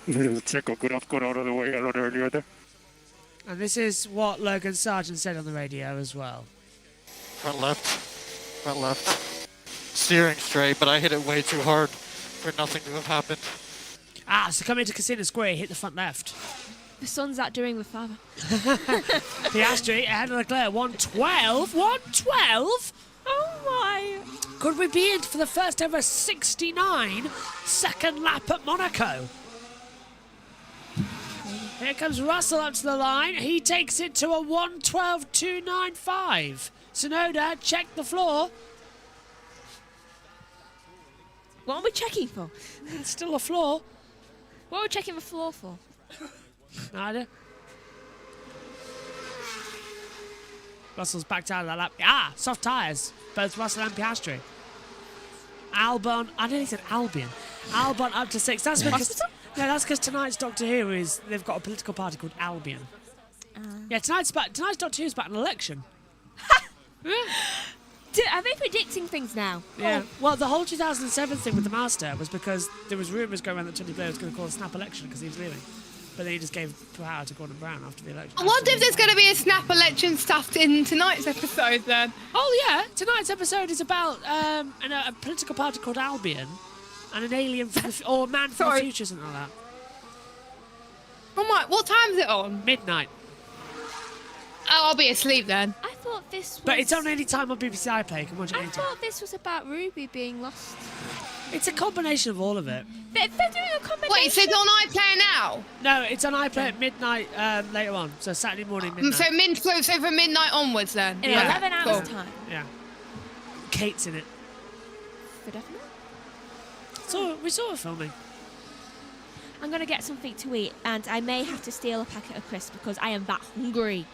Checo could have got out of the way a lot earlier there. And this is what Logan Sargent said on the radio as well. Front left. Steering straight, but I hit it way too hard for nothing to have happened. So coming into Casino Square, hit the front left. The son's outdoing the father. Piastri ahead of Leclerc, 112. 112? Oh my. Could we be in for the first ever 69 second lap at Monaco? Here comes Russell up to the line. He takes it to a 112.295. Tsunoda, check the floor. What are we checking for? It's still a floor. What are we checking the floor for? Neither. Russell's backed out of that lap. Soft tyres. Both Russell and Piastri. Albon. I nearly said Albion. Albon up to 6. That's because tonight's Doctor Who they've got a political party called Albion. Yeah, tonight's Doctor Who's about an election. Are they predicting things now? Yeah. Well, the whole 2007 thing with the Master was because there was rumours going around that Tony Blair was going to call a snap election because he was leaving. But then he just gave power to Gordon Brown after the election. I wonder if there's going to be a snap election stuffed in tonight's episode then. Oh yeah, tonight's episode is about a political party called Albion and an alien or man from the future, something like that. Oh my, what time is it on? Midnight. Oh, I'll be asleep then. I thought this was... But it's on any time on BBC iPlayer. You can watch it I anytime. thought this was about Ruby being lost. It's a combination of all of it. They're doing a combination. Wait, so it's on iPlayer now? No, it's on iPlayer at midnight later on. So Saturday morning, midnight. So from midnight onwards then? In 11 hours time. Yeah. Kate's in it. For definite? So we saw her filming. I'm going to get something to eat, and I may have to steal a packet of crisps because I am that hungry.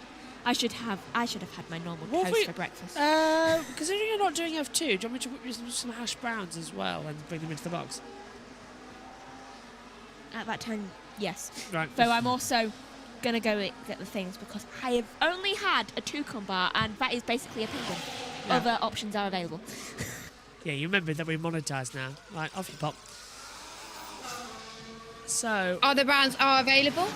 I should have had my normal toast for breakfast. Considering you're not doing F2, do you want me to whip you some hash browns as well and bring them into the box? At that time, yes. Right. Though I'm also going to go get the things because I have only had a toucan bar, and that is basically a penguin. Yeah. Other options are available. Yeah, you remember that we're monetised now. Right, off you pop. So... Other brands are available?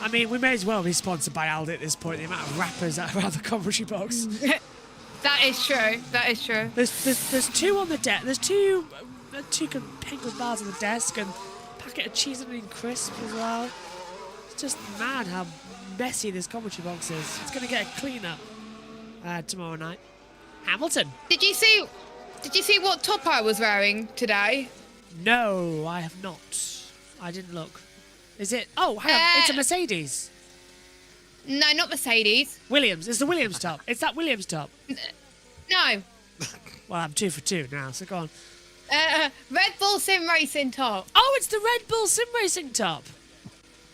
I mean, we may as well be sponsored by Aldi at this point, the amount of rappers that are around the commentary box. That is true. That is true. There's 2 on the desk. There's two penguin bars on the desk and a packet of cheese and onion crisp as well. It's just mad how messy this commentary box is. It's going to get a clean up tomorrow night. Hamilton. Did you see what top I was wearing today? No, I have not. I didn't look. Is it? Oh, hang on. It's a Mercedes. No, not Mercedes. Williams. It's the Williams top. It's that Williams top. No. Well, I'm 2 for 2 now, so go on. Red Bull Sim Racing top. Oh, it's the Red Bull Sim Racing top.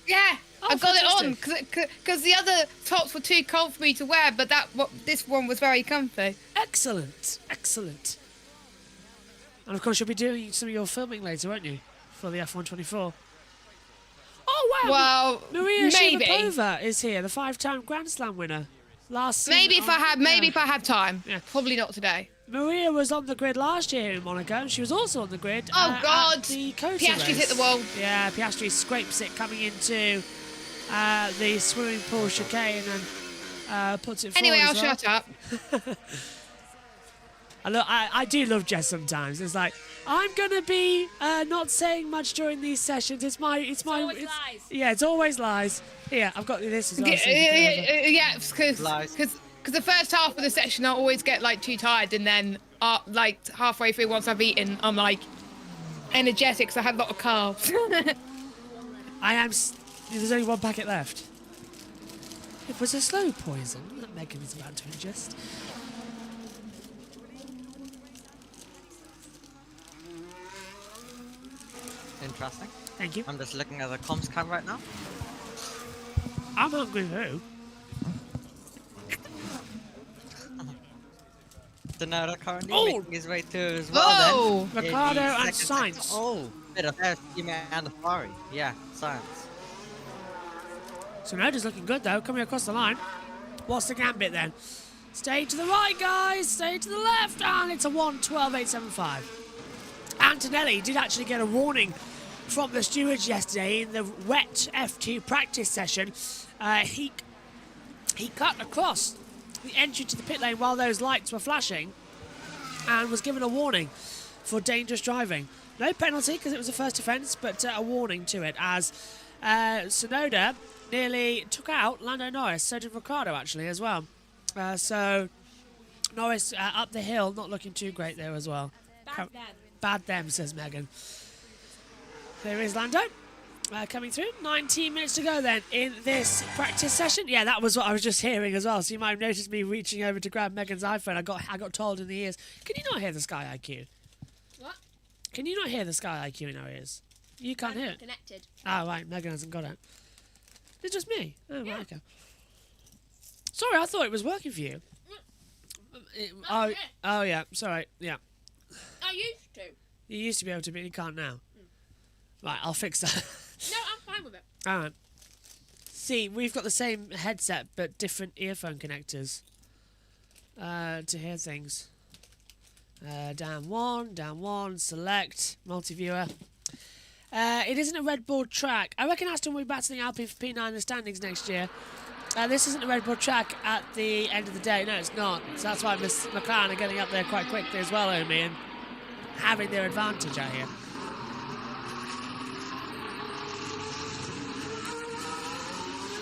Yeah, Oh, I got fantastic. it on because the other tops were too cold for me to wear, but this one was very comfy. Excellent. Excellent. And of course, you'll be doing some of your filming later, won't you? For the F124. Oh, wow. Well, Maria maybe. Sharapova is here, the 5-time Grand Slam winner. Last season. Maybe if I had time. Yeah. Probably not today. Maria was on the grid last year in Monaco, and she was also on the grid God. at the Kota Piastri's race. hit the wall. Yeah, Piastri scrapes it coming into the swimming pool chicane and puts it forward. Anyway, I'll as well. shut up. I do love Jess sometimes. It's like, I'm gonna be not saying much during these sessions. It's always lies. Yeah, it's always lies. Here, I've got this as well. Yeah, because the first half of the session I always get like too tired, and then like halfway through once I've eaten, I'm like energetic because I had a lot of carbs. There's only 1 packet left. It was a slow poison that Megan is about to ingest. Interesting. Thank you. I'm just looking at the comms cam right now. I'm hungry too. Tsunoda currently Oh! making his way through as well. Then. Ricardo In the and second Sainz. Oh, bit of Kimi and the Ferrari. Yeah, Sainz. Tsunoda's looking good though, coming across the line. What's the gambit then? Stay to the right, guys. Stay to the left, and it's a 1:12.875. Antonelli did actually get a warning from the stewards yesterday in the wet F2 practice session. He cut across the entry to the pit lane while those lights were flashing and was given a warning for dangerous driving. No penalty because it was a first offence, but a warning to it as Tsunoda nearly took out Lando Norris. So did Ricciardo actually as well. So Norris up the hill, not looking too great there as well. Bad them, says Megan. There is Lando coming through. 19 minutes to go then in this practice session. Yeah, that was what I was just hearing as well. So you might have noticed me reaching over to grab Megan's iPhone. I got told in the ears. Can you not hear the Sky IQ? What? Can you not hear the Sky IQ in our ears? You can't hear it. Connected. Oh right, Megan hasn't got it. It's just me. Oh right, okay. Sorry, I thought it was working for you. Oh yeah, sorry, yeah. I used to. You used to be able to, but you can't now. Right, I'll fix that. No, I'm fine with it. Alright. See, we've got the same headset, but different earphone connectors to hear things. Down one, select, multi-viewer. It isn't a Red Bull track. I reckon Aston will be battling Alpine for P9 in the standings next year. This isn't a Red Bull track at the end of the day. No, it's not. So that's why McLaren are getting up there quite quickly as well, Omi, and having their advantage out here.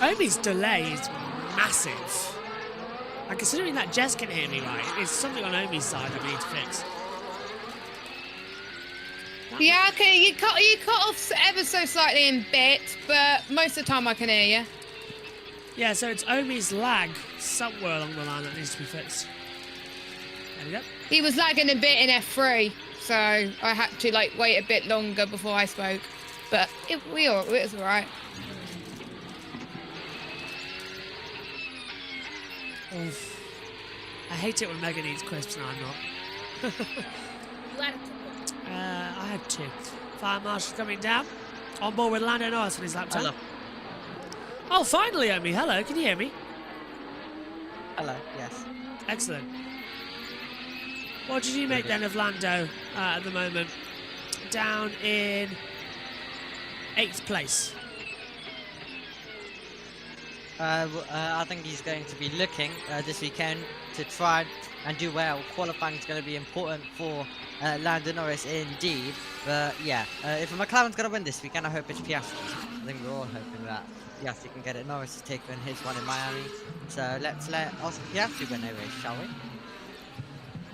Omi's delay is massive. And considering that Jess can hear me right, it's something on Omi's side that we need to fix. Yeah, okay, you cut off ever so slightly in bits, but most of the time I can hear you. Yeah, so it's Omi's lag somewhere along the line that needs to be fixed. There we go. He was lagging a bit in F3, so I had to like wait a bit longer before I spoke. But it was alright. Oof. I hate it when Megan eats crisps and I'm not. I had two. Fire Marshal coming down. On board with Lando Norris on his lap time. Hello. Oh, finally, Omi. Hello, can you hear me? Hello, yes. Excellent. What did you make then of Lando at the moment? Down in 8th place. I think he's going to be looking this weekend to try and do well. Qualifying is going to be important for Lando Norris indeed. But yeah, if McLaren's going to win this weekend, I hope it's Piastri. I think we're all hoping that Piastri can get it. Norris has taken his one in Miami. So let's let Oscar Piastri win a race, shall we?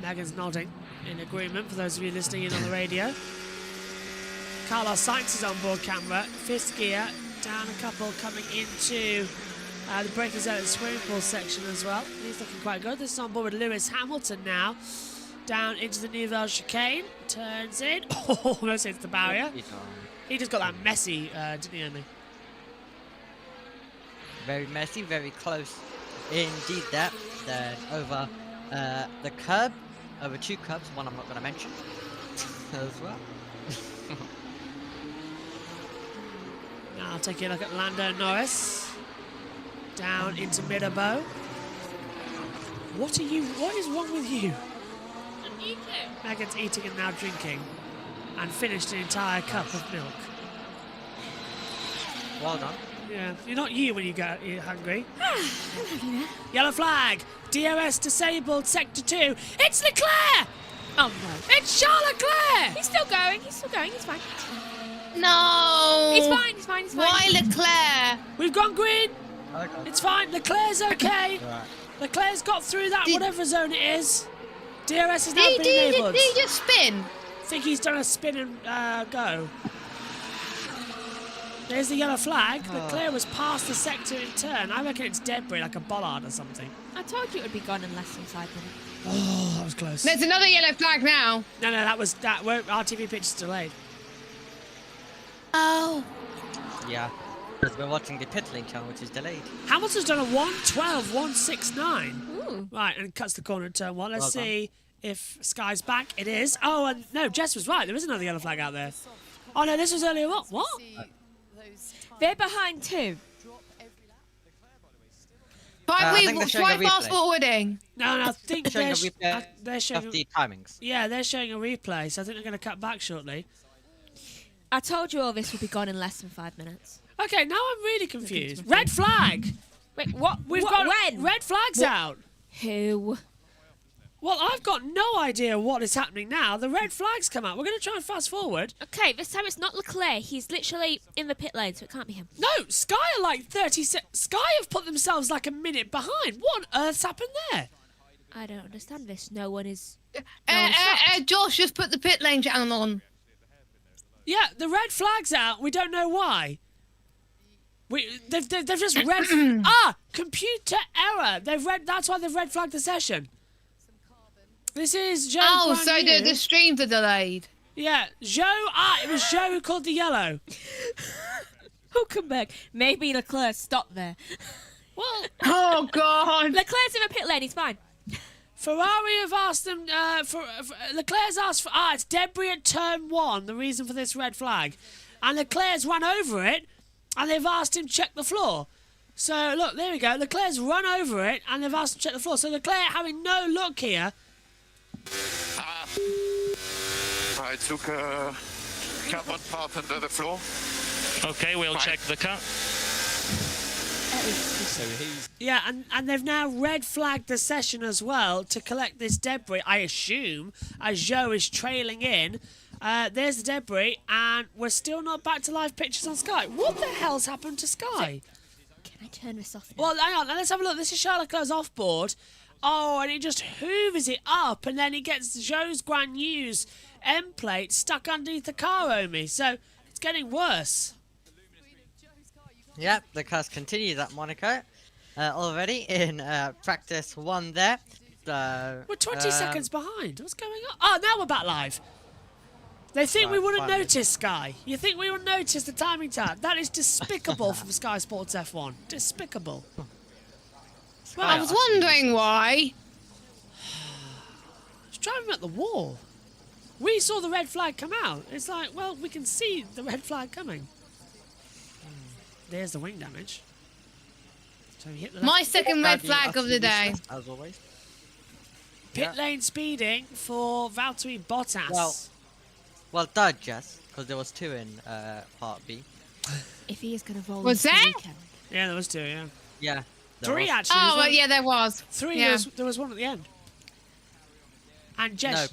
Megan's nodding in agreement for those of you listening in on the radio. Carlos Sainz is on board camera. 5th gear, down a couple coming into the braking zone at the swimming pool section as well. He's looking quite good. This is on board with Lewis Hamilton now. Down into the Nouvelle chicane. Turns in. Oh, almost hits the barrier. He just got that messy, didn't he, Emily? Very messy, very close indeed that. Then over the curb. Over 2 curbs, one I'm not going to mention as well. Now I'll take a look at Lando Norris. Down into Midabo. What is wrong with you? I'm eating. Megan's eating and now drinking. And finished an entire cup of milk. Well done. Yeah, you're not you when you're hungry. Yellow flag. DRS disabled, sector 2. It's Leclerc! Oh no. It's Charles Leclerc! He's still going. He's fine. No! He's fine. Why Leclerc? We've gone green. Okay. It's fine. Leclerc's okay. Right. Leclerc's got through that, whatever zone it is. DRS is now been enabled. Did he just spin? I think he's done a spin and go. There's the yellow flag. Leclerc was past the sector in turn. I reckon it's debris, like a bollard or something. I told you it would be gone in less than 5 minutes. Oh, that was close. There's another yellow flag now. No, that. Our TV pitch is delayed. Oh. Yeah, because we're watching the pit lane channel, which is delayed. Hamilton's done a 1:12.169. Ooh. Right, and cuts the corner at turn 1. Let's see if Sky's back. It is. Oh, and no, Jess was right. There is another yellow flag out there. Oh, no, this was earlier on. What? They're behind too. Try fast forwarding. No, I think Showing they're showing of the timings. Yeah, they're showing a replay, so I think they're going to cut back shortly. I told you all this would be gone in less than 5 minutes. Okay, now I'm really confused. Red flag! Wait, what? We've what, got when? red flags out. Who? Well, I've got no idea what is happening now. The red flags come out. We're going to try and fast forward. Okay, this time it's not Leclerc. He's literally in the pit lane, so it can't be him. No, Sky are like 30 Sky have put themselves like a minute behind. What on earth's happened there? I don't understand this. No one is... Josh, just put the pit lane channel on. Yeah, the red flag's out. We don't know why. They've just red... computer error. That's why they've red flagged the session. This is Joe. Oh, so the streams are delayed. Yeah, Joe. It was Joe who called the yellow. Welcome back. Maybe Leclerc stopped there. Well, oh god. Leclerc's in the pit lane. He's fine. Ferrari have asked them. Leclerc's asked for. It's debris at turn 1. The reason for this red flag, and Leclerc's run over it, and they've asked him to check the floor. So look, there we go. Leclerc's run over it, and they've asked him to check the floor. So Leclerc having no luck here. I took a carbon part under the floor. Okay, we'll check the car. Yeah, and they've now red flagged the session as well to collect this debris, I assume, as Joe is trailing in. There's the debris, and we're still not back to live pictures on Sky. What the hell's happened to Sky? Can I turn this off now? Well, hang on, let's have a look. This is Charles Leclerc's off board. Oh, and he just hoovers it up, and then he gets Joe's Grand News end plate stuck underneath the car, Omi. So it's getting worse. Yep, the cars continue that Monaco already in practice 1 there. So, we're 20 seconds behind. What's going on? Oh, now we're back live. They think we wouldn't notice, Sky. You think we would notice the timing tab? That is despicable from Sky Sports F1. Despicable. Well, I was wondering why. It's driving at the wall. We saw the red flag come out. It's like, well, we can see the red flag coming. There's the wing damage. So he hit the My second red flag of the day. As always. Pit lane speeding for Valtteri Bottas. Well done, Jess, because there was 2 in Part B. If he is going to roll was there? Weekend. Yeah, there was 2, yeah. Yeah. 3 actually. Oh, well, yeah, there was. 3, yeah. there was 1 at the end. And Jess,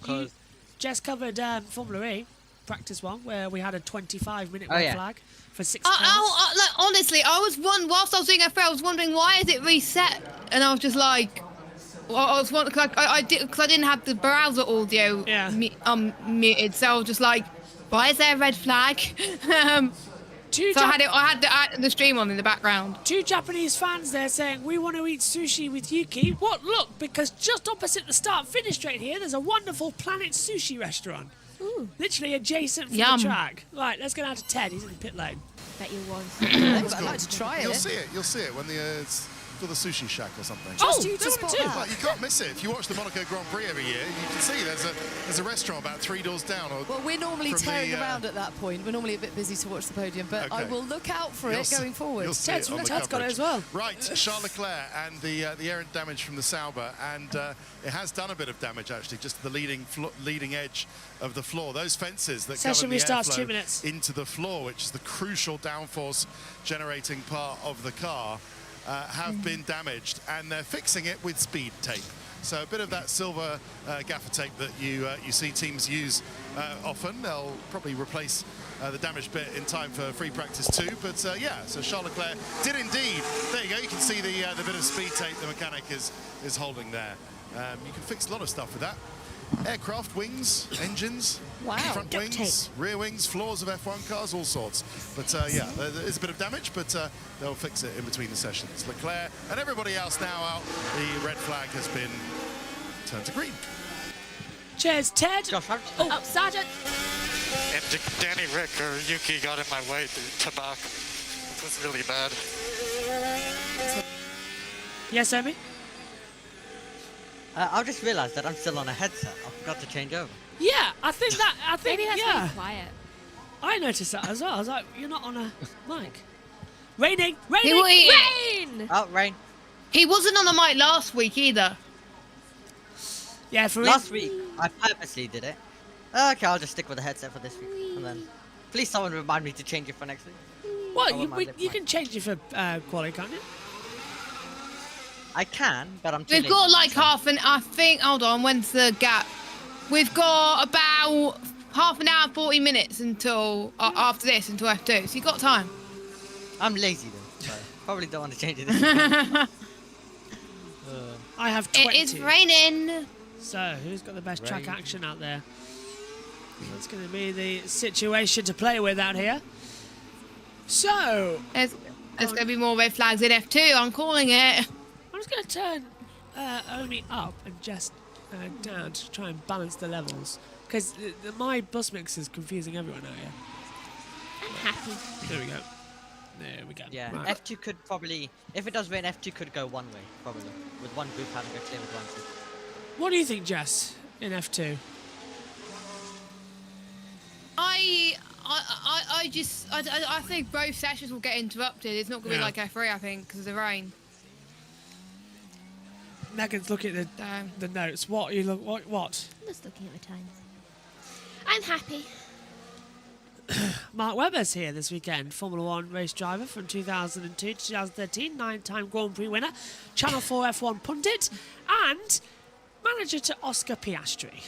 Jess covered Formula E, practice 1, where we had a 25-minute red flag for 6 cars. Like, honestly, whilst I was doing F3, I was wondering why is it reset, and I was just like, I was wondering because I didn't have the browser audio muted, so I was just like, why is there a red flag? So I had the stream on in the background. 2 Japanese fans there saying, we want to eat sushi with Yuki. What? Look, because just opposite the start-finish straight here, there's a wonderful Planet Sushi restaurant. Ooh. Literally adjacent from the track. Right, let's go down to Ted. He's in the pit lane. Bet you won. I'd like to try it. You'll see it when it's for the sushi shack or something. Well, you can't miss it. If you watch the Monaco Grand Prix every year, you can see there's a restaurant about 3 doors down. Well, we're normally tearing around at that point. We're normally a bit busy to watch the podium, but I will look out for it going forward. Ted's got it as well. Right, Charles Leclerc and the errant damage from the Sauber, and it has done a bit of damage actually, just the leading edge of the floor. Those fences that Session cover the restarts airflow 2 minutes into the floor, which is the crucial downforce generating part of the car, have been damaged, and they're fixing it with speed tape. So a bit of that silver gaffer tape that you see teams use often. They'll probably replace the damaged bit in time for free practice 2. But yeah, so Charles Leclerc did indeed. There you go. You can see the bit of speed tape the mechanic is holding there. You can fix a lot of stuff with that. Aircraft, wings, engines, front wings, rear wings, floors of F1 cars, all sorts. But yeah, there is a bit of damage, but they'll fix it in between the sessions. Leclerc and everybody else now out. The red flag has been turned to green. Cheers, Ted. Oh, Sergeant. And Danny Rick or Yuki got in my way to back. It was really bad. Yes, Amy? I've just realised that I'm still on a headset. I forgot to change over. Yeah, I think Maybe that's why yeah. you're quiet. I noticed that as well. I was like, you're not on a mic. Raining! Rain! Oh, rain. He wasn't on the mic last week either. Yeah, for Last week, I purposely did it. Okay, I'll just stick with the headset for this week. And then, please someone remind me to change it for next week. Well, you can change it for quality, can't you? I can, but I'm too We've lazy. got like half an. I think. Hold on. When's the gap? We've got about half an hour, 40 minutes until after this until F2. So you got time. I'm lazy then, so probably don't want to change it this week. I have 20. It is raining. So, who's got the best track action out there? That's going to be the situation to play with out here. So, There's going to be more red flags in F2. I'm calling it. I'm just going to turn Omi up and just down to try and balance the levels. Because my bus mix is confusing everyone out here. I'm happy. There we go. There we go. Yeah, Right. F2 could probably, if it does rain, F2 could go one way, probably. With one group having to go clear with one group. What do you think, Jess, in F2? I think both sessions will get interrupted. It's not going to be like F3, I think, because of the rain. Megan's looking at the notes. What you look? What? I'm just looking at the times. I'm happy. Mark Webber's here this weekend. Formula 1 race driver from 2002 to 2013, 9-time Grand Prix winner, Channel 4 F1 pundit, and manager to Oscar Piastri.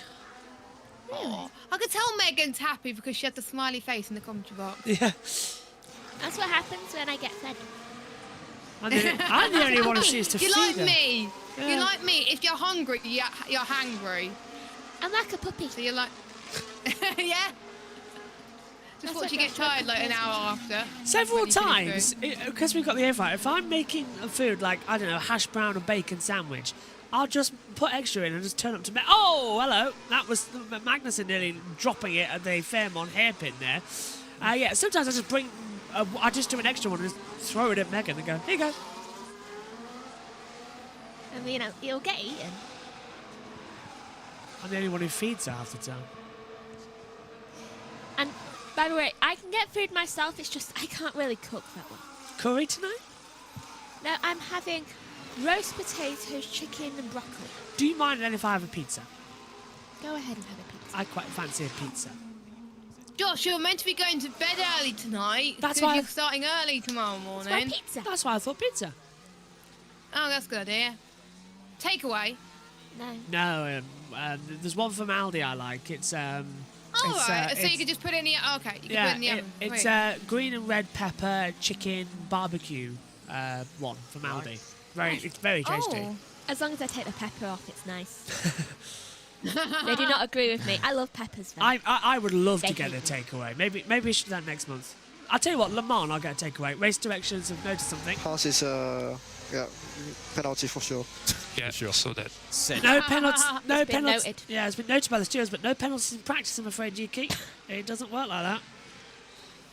Oh, I could tell Megan's happy because she had the smiley face in the commentary box. Yeah. That's what happens when I get fed. I'm the only one who sees to You're feed like her. me. Yeah. You're like me. If you're hungry, you're hangry. I'm like a puppy. So you're like, yeah. Just watch you get tired like an hour after. Several when you finish times, because we've got the air fryer, if I'm making a food like, I don't know, hash brown or bacon sandwich, I'll just put extra in and just turn up to... Oh, hello. That was Magnussen nearly dropping it at the Fairmont hairpin there. Yeah, sometimes I just bring... I just do an extra one and just throw it at Megan and go, here you go. And, you know, it'll get eaten. I'm the only one who feeds her half the time. And, by the way, I can get food myself, it's just I can't really cook that well. Curry tonight? No, I'm having roast potatoes, chicken and broccoli. Do you mind then if I have a pizza? Go ahead and have a pizza. I quite fancy a pizza. Josh, you're meant to be going to bed early tonight. That's 'cause why you're starting early tomorrow morning. That's why pizza. That's why I thought pizza. Oh, that's a good idea. Takeaway. No. No, there's one from Aldi I like. It's All right. So you could just put it in the okay. You can put it in the oven. it's green and red pepper chicken barbecue one from Aldi. It's very tasty. Oh. As long as I take the pepper off, it's nice. They do not agree with me. I love peppers, though. I would love They to get hate a takeaway. Maybe we should do that next month. I'll tell you what, Le Mans I'll get a takeaway. Race directions have noticed something. Pass is penalty for sure. Yeah, sure. So that. No penalties. No It's been penalties. noted. Yeah, it's been noted by the stewards, but no penalties in practice. I'm afraid, GK. It doesn't work like that.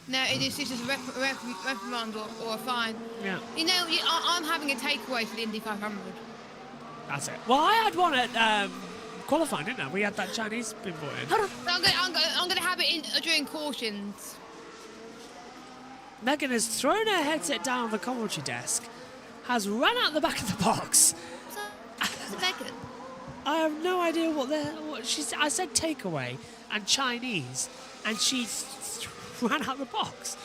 No, it's just a reprimand or a fine. Yeah. You know, I'm having a takeaway for the Indy 500. That's it. Well, I had one at qualifying, didn't I? We had that Chinese been brought in. Hold on. I'm gonna have it during cautions. Megan has thrown her headset down on the commentary desk, has run out the back of the box. What's Megan? I have no idea what I said takeaway and Chinese, and she ran out the box.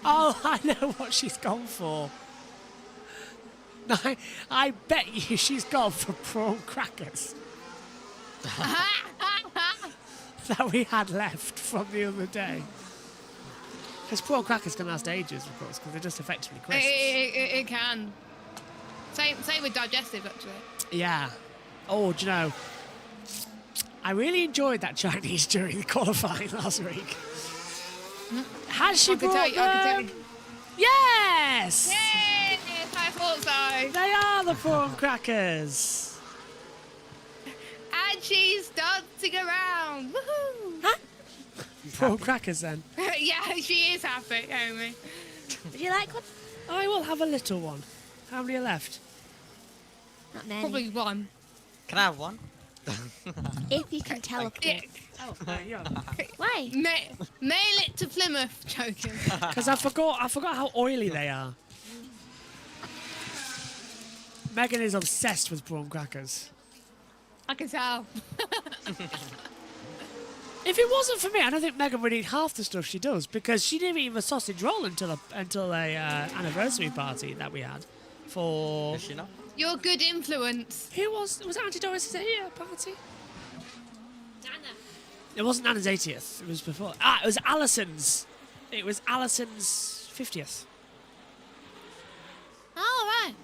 Oh, I know what she's gone for. I bet you she's gone for prawn crackers that we had left from the other day. Because prawn crackers can last ages, of course, because they're just effectively crisps. It can. Same with digestive, actually. Yeah. Oh, do you know, I really enjoyed that Chinese during the qualifying last week. Has she brought I can tell you. Yes! Yes, I thought so. They are the prawn crackers. And she's dancing around. Woohoo! Huh? Prawn crackers, then. Yeah, she is happy, Amy. Would you like one? I will have a little one. How many are left? Not many. Probably one. Can I have one? If you can teleport. Oh, yeah. Why? Mail it to Plymouth, joking. Because I forgot how oily they are. Megan is obsessed with prawn crackers. I can tell. If it wasn't for me, I don't think Megan would eat half the stuff she does, because she didn't eat a sausage roll until a anniversary party that we had for. Is she not? You're a good influence. Who was Auntie Doris here party? It wasn't Nana's 80th. It was before. It was Alison's. It was Alison's 50th. All right.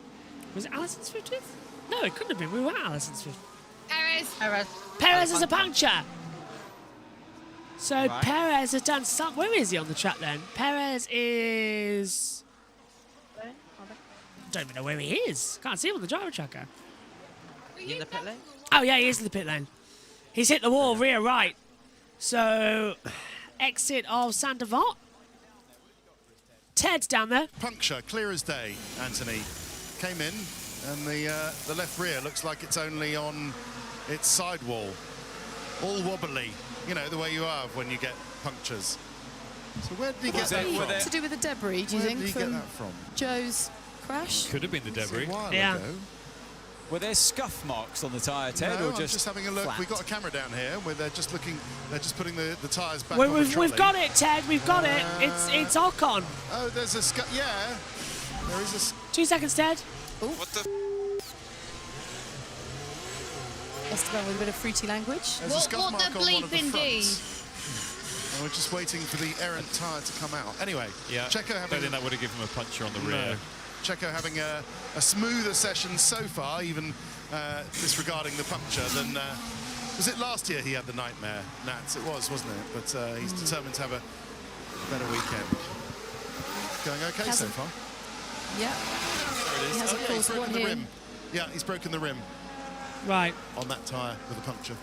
Was it Alison's 50th? No, it couldn't have been. We were at Alison's 50th. Perez. Perez is a puncture. So Right. Perez has done some. Where is he on the track then? Perez is. Don't even know where he is. Can't see him on the driver tracker. You in the pit lane? Oh yeah, he is in the pit lane. He's hit the wall rear right. So exit of Sandavot. Ted's down there. Puncture, clear as day, Anthony. Came in, and the left rear looks like it's only on its sidewall. All wobbly, you know, the way you are when you get punctures. So where did he get that from? To do with the debris, do you Where think, did he get from that from? Joe's crash? Could have been the debris. A while Yeah. ago. Were there scuff marks on the tyre, Ted, No, or I'm just having a look. flat? We've got a camera down here where they're just looking. They're just putting the tyres back We- on the trolley. we've got it, Ted. We've got it. It's Ocon. Oh, there's a yeah. There is a. 2 seconds, Ted. What the? Must have gone with a bit of fruity language. There's a scuff What mark the on one of the bleeping fronts. And we're just waiting for the errant tyre to come out. Anyway, Yeah. Checo I don't having. think that would have given him a puncher on the No. rear. Checo having a smoother session so far, even disregarding the puncture, than was it last year he had the nightmare, Nats? It was, wasn't it? But he's determined to have a better weekend. Going okay so far. Yeah. There it is. He has, Oh, of yeah, course, he's broken one the here. rim. Yeah, he's broken the rim Right. on that tyre with a puncture.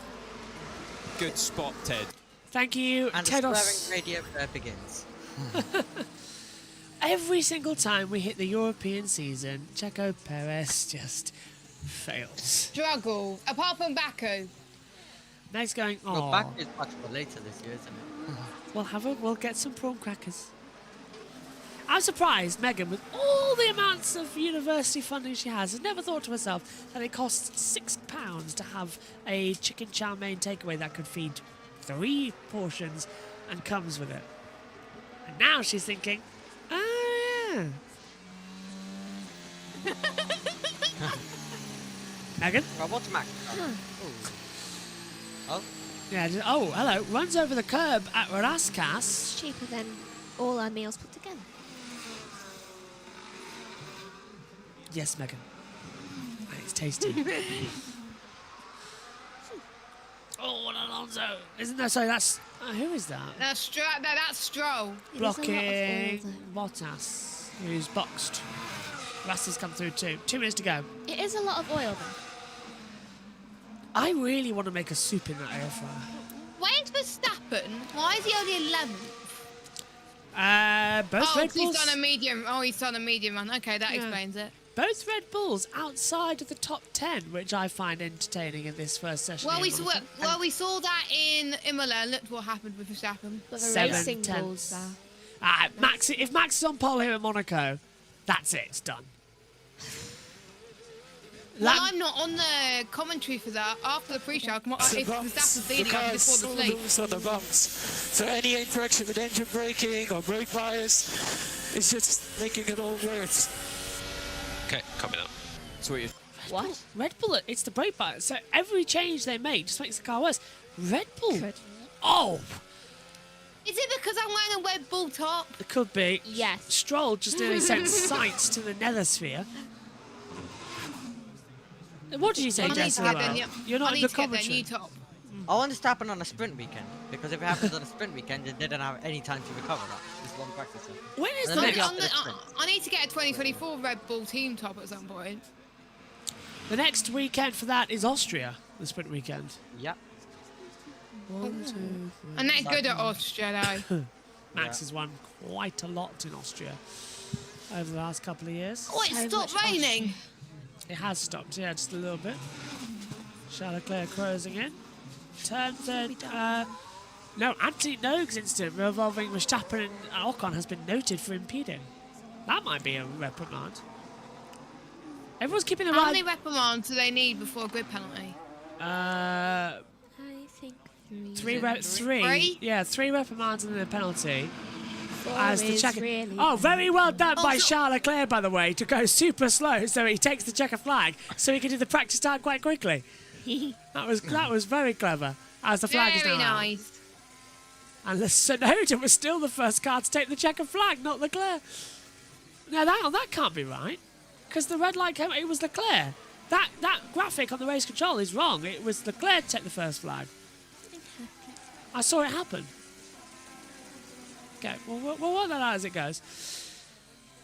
Good spot, Ted. Thank you, And the Ted. swearing radio begins. Every single time we hit the European season, Checo Perez just fails. Struggle. Apart from Baku. Meg's going, Well, oh, back is much more later this year, isn't it? we'll get some prawn crackers. I'm surprised Megan, with all the amounts of university funding she has never thought to herself that it costs £6 to have a chicken chow mein takeaway that could feed 3 portions and comes with it. And now she's thinking, oh yeah. Megan? Well, what's Mac? Oh. Yeah, oh, hello. Runs over the curb at Raskas. It's cheaper than all our meals put together. Yes, Megan. It's tasty. Oh, what Alonso! Isn't that so? That's who is that? That's Stroll. Blocking Bottas, who's boxed. Rusty's come through too. 2 minutes to go. It is a lot of oil, though. I really want to make a soup in that air fryer. Where's Verstappen? Why is he only 11th? Both Red Bulls. He's done a medium. Oh, he's done a medium run. Okay, that Yeah. explains it. Both Red Bulls outside of the top 10, which I find entertaining in this first session. Well, here, Monica. we saw that in Imola. Look what happened with Verstappen. But the 7 racing tenths. bulls Max, if Max is on pole here at Monaco, that's it. It's done. Well, I'm not on the commentary for that. After the pre-show, if Verstappen's leading before the fleet. On the bumps. So any interaction with engine braking or brake bias is just making it all worse. Okay, copy that. Sweet. What? Red Bull, it's the brake bias. So every change they make just makes the car worse. Red Bull. Oh, Is it because I'm wearing a Red Bull top? it could be. Yes. Stroll just nearly sent sights to the nether sphere. What did you say, I need to Jessica? get the new- You're not I in need the to get their commentary. new top. I want this to happen on a sprint weekend, because if it happens on a sprint weekend, you didn't have any time to recover that. It's one practice. When is And the then maybe next? after the sprint. I need to get a 2024 Red Bull team top at some point. The next weekend for that is Austria, the sprint weekend. Yep. 1, 2, 3. And they're good at Austria, though. Max has won quite a lot in Austria over the last couple of years. Oh, it stopped raining. It has stopped, yeah, just a little bit. Charles Leclerc closing in. Turn third. No, anti-Nogues incident involving Verstappen and Ocon has been noted for impeding. That might be a reprimand. Everyone's keeping an eye. How many reprimands do they need before a grid penalty? I think three. Three? Yeah, 3 reprimands and then a penalty. 4 As the is checker. really Oh, very well done by Charles Leclerc, by the way, to go super slow so he takes the checker flag so he can do the practice time quite quickly. That was very clever. As the flag is now Very out. nice. And Sonoda was still the first car to take the checker flag, not Leclerc. Now that can't be right, because the red light came. It was Leclerc. That graphic on the race control is wrong. It was Leclerc to take the first flag. I saw it happen. Okay, we'll work that out as it goes.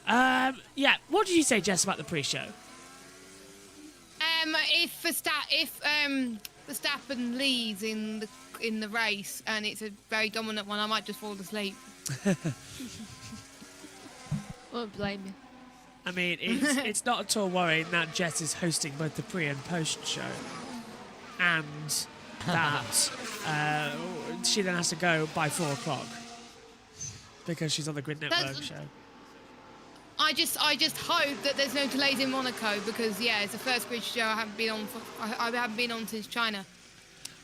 Yeah, what did you say, Jess, about the pre-show? If Verstappen leads in the race and it's a very dominant one, I might just fall asleep. Won't blame you. I mean, it's not at all worrying that Jess is hosting both the pre and post show, and that she then has to go by 4 o'clock because she's on the Grid Network show. I just hope that there's no delays in Monaco because it's the first grid show I haven't been on since China.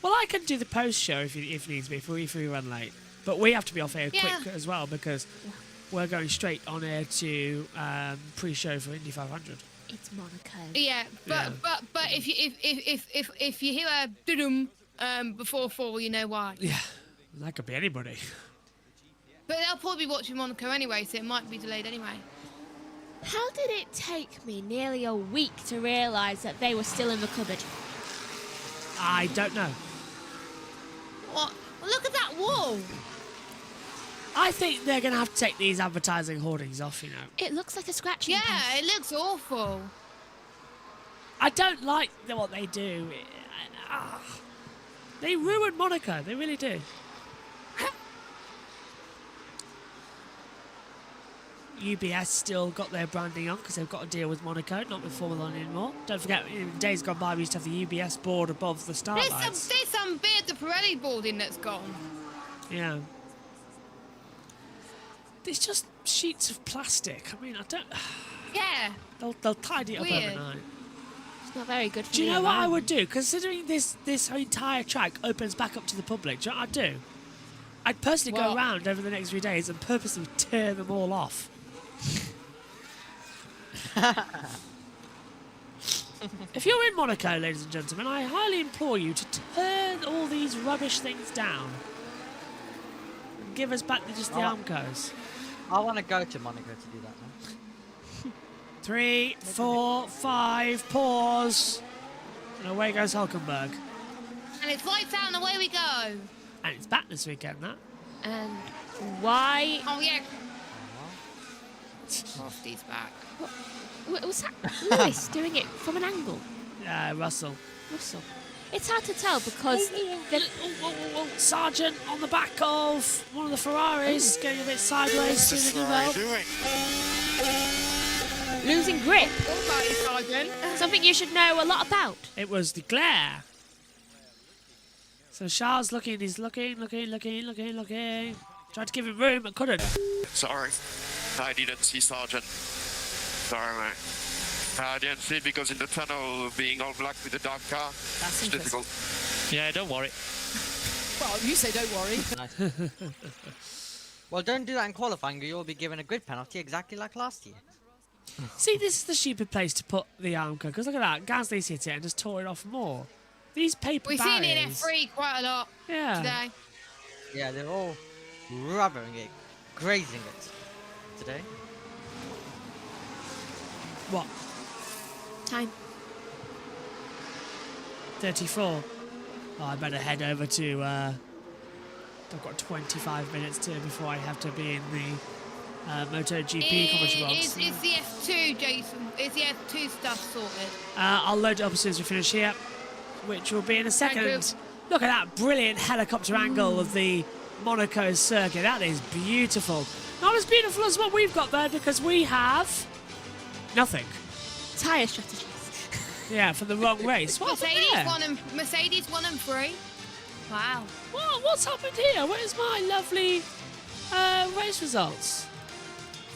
Well, I can do the post show if needs be if we run late, but we have to be off air quick as well because we're going straight on air to pre-show for Indy 500. It's Monaco. Yeah, but if you hear a doo-dum before 4, you know why. Yeah, that could be anybody. But they'll probably be watching Monaco anyway, so it might be delayed anyway. How did it take me nearly a week to realise that they were still in the cupboard? I don't know. What? Well, look at that wall. I think they're going to have to take these advertising hoardings off, It looks like a scratching Yeah, post. it looks awful. I don't like what they do. They ruin Monaco. They really do. UBS still got their branding on because they've got a deal with Monaco, not with Formula 1 anymore. Don't forget, in days gone by, we used to have the UBS board above the start lights. There's some bit of the Pirelli boarding that's gone. Yeah. It's just sheets of plastic. I mean, I don't... Yeah. They'll tidy it up Weird. overnight. It's not very good for Do you the know what I environment. would do? Considering this entire track opens back up to the public, do you know what I'd do? I'd personally go What? around over the next few days and purposely tear them all off. If you're in Monaco, ladies and gentlemen, I highly implore you to turn all these rubbish things down and give us back just the Armcos. I want to go to Monaco to do that now. 3, 4, 5, pause. And away goes Hulkenberg. And it's lights out and away we go. And it's back this weekend, that. And why... Oh, yeah. Frosty's back. Was that Lewis doing it from an angle? Russell. It's hard to tell because... Sargent on the back of one of the Ferraris, going a bit sideways through the new belt. Losing grip. Goodbye, Sergeant. Something you should know a lot about. It was the glare. So Charles he's looking. Tried to give him room, but couldn't. Sorry, I didn't see Sergeant. Sorry, mate. I didn't see it because in the tunnel, being all black with a dark car, it's difficult. Yeah, don't worry. Well, you say don't worry. Nice. Well, don't do that in qualifying, or you'll be given a grid penalty exactly like last year. See, this is the stupid place to put the Armco, because look at that. Gasly's hit it and just tore it off more. These paper We've barriers. seen it in F3 quite a lot today. Yeah, they're all rubbering it, grazing it today. What? Time. 34. Oh, I better head over to... I've got 25 minutes before I have to be in the MotoGP commentary box. Is the F2, Jason? Is the F2 stuff sorted? I'll load it up as soon as we finish here, which will be in a second. Look at that brilliant helicopter angle of the Monaco circuit. That is beautiful. Not as beautiful as what we've got there because we have nothing. Tyre strategies. Yeah, for the wrong race. What happened there? Mercedes 1 and 3. Wow. What's happened here? Where's my lovely race results?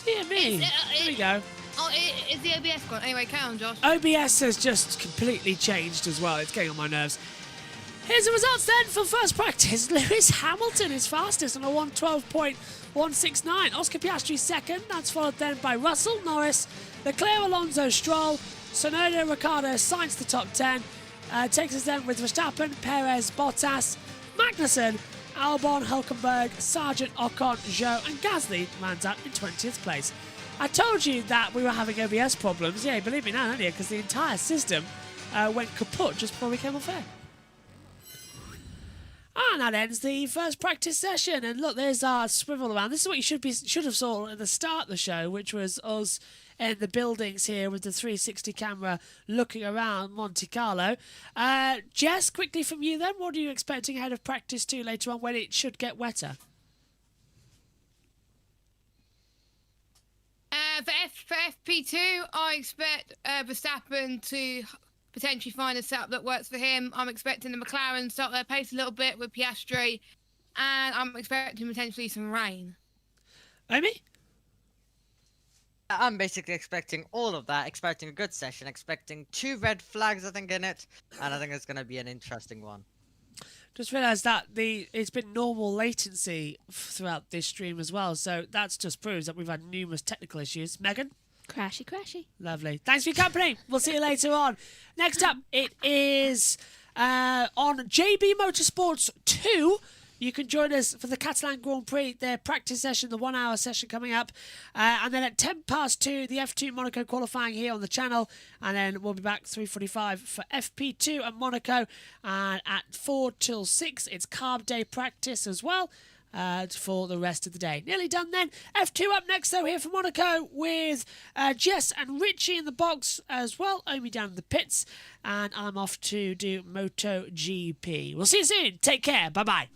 Dear me. Here we go. Oh, is the OBS gone? Anyway, carry on, Josh. OBS has just completely changed as well. It's getting on my nerves. Here's the results then for first practice. Lewis Hamilton is fastest on a 1:12.169. Oscar Piastri second. That's followed then by Russell, Norris, Leclerc, Alonso, Stroll, Tsunoda, Ricciardo, Sainz the top 10. Takes us then with Verstappen, Perez, Bottas, Magnussen, Albon, Hülkenberg, Sargent, Ocon, Zhou and Gasly rounds out in 20th place. I told you that we were having OBS problems. Yeah, believe me now, don't you? Because the entire system went kaput just before we came off air. And that ends the first practice session. And look, there's our swivel around. This is what you should have saw at the start of the show, which was us in the buildings here with the 360 camera looking around Monte Carlo. Jess, quickly from you then, what are you expecting ahead of practice 2 later on when it should get wetter? For FP2, I expect Verstappen to potentially find a setup that works for him. I'm expecting the McLaren to start their pace a little bit with Piastri, and I'm expecting potentially some rain. Amy? I'm basically expecting all of that, expecting a good session, expecting 2 red flags, I think, in it, and I think it's going to be an interesting one. Just realised that it's been normal latency throughout this stream as well, so that just proves that we've had numerous technical issues. Megan? Crashy. Lovely. Thanks for your company. We'll see you later on. Next up, it is on JB Motorsports 2. You can join us for the Catalan Grand Prix, their practice session, the 1 hour session coming up. And then at 2:10, the F2 Monaco qualifying here on the channel. And then we'll be back 3:45 for FP2 at Monaco. And at 4 till 6, it's carb day practice as well. For the rest of the day. Nearly done then. F2 up next though here for Monaco with Jess and Richie in the box as well. Omi down in the pits. And I'm off to do MotoGP. We'll see you soon. Take care. Bye-bye.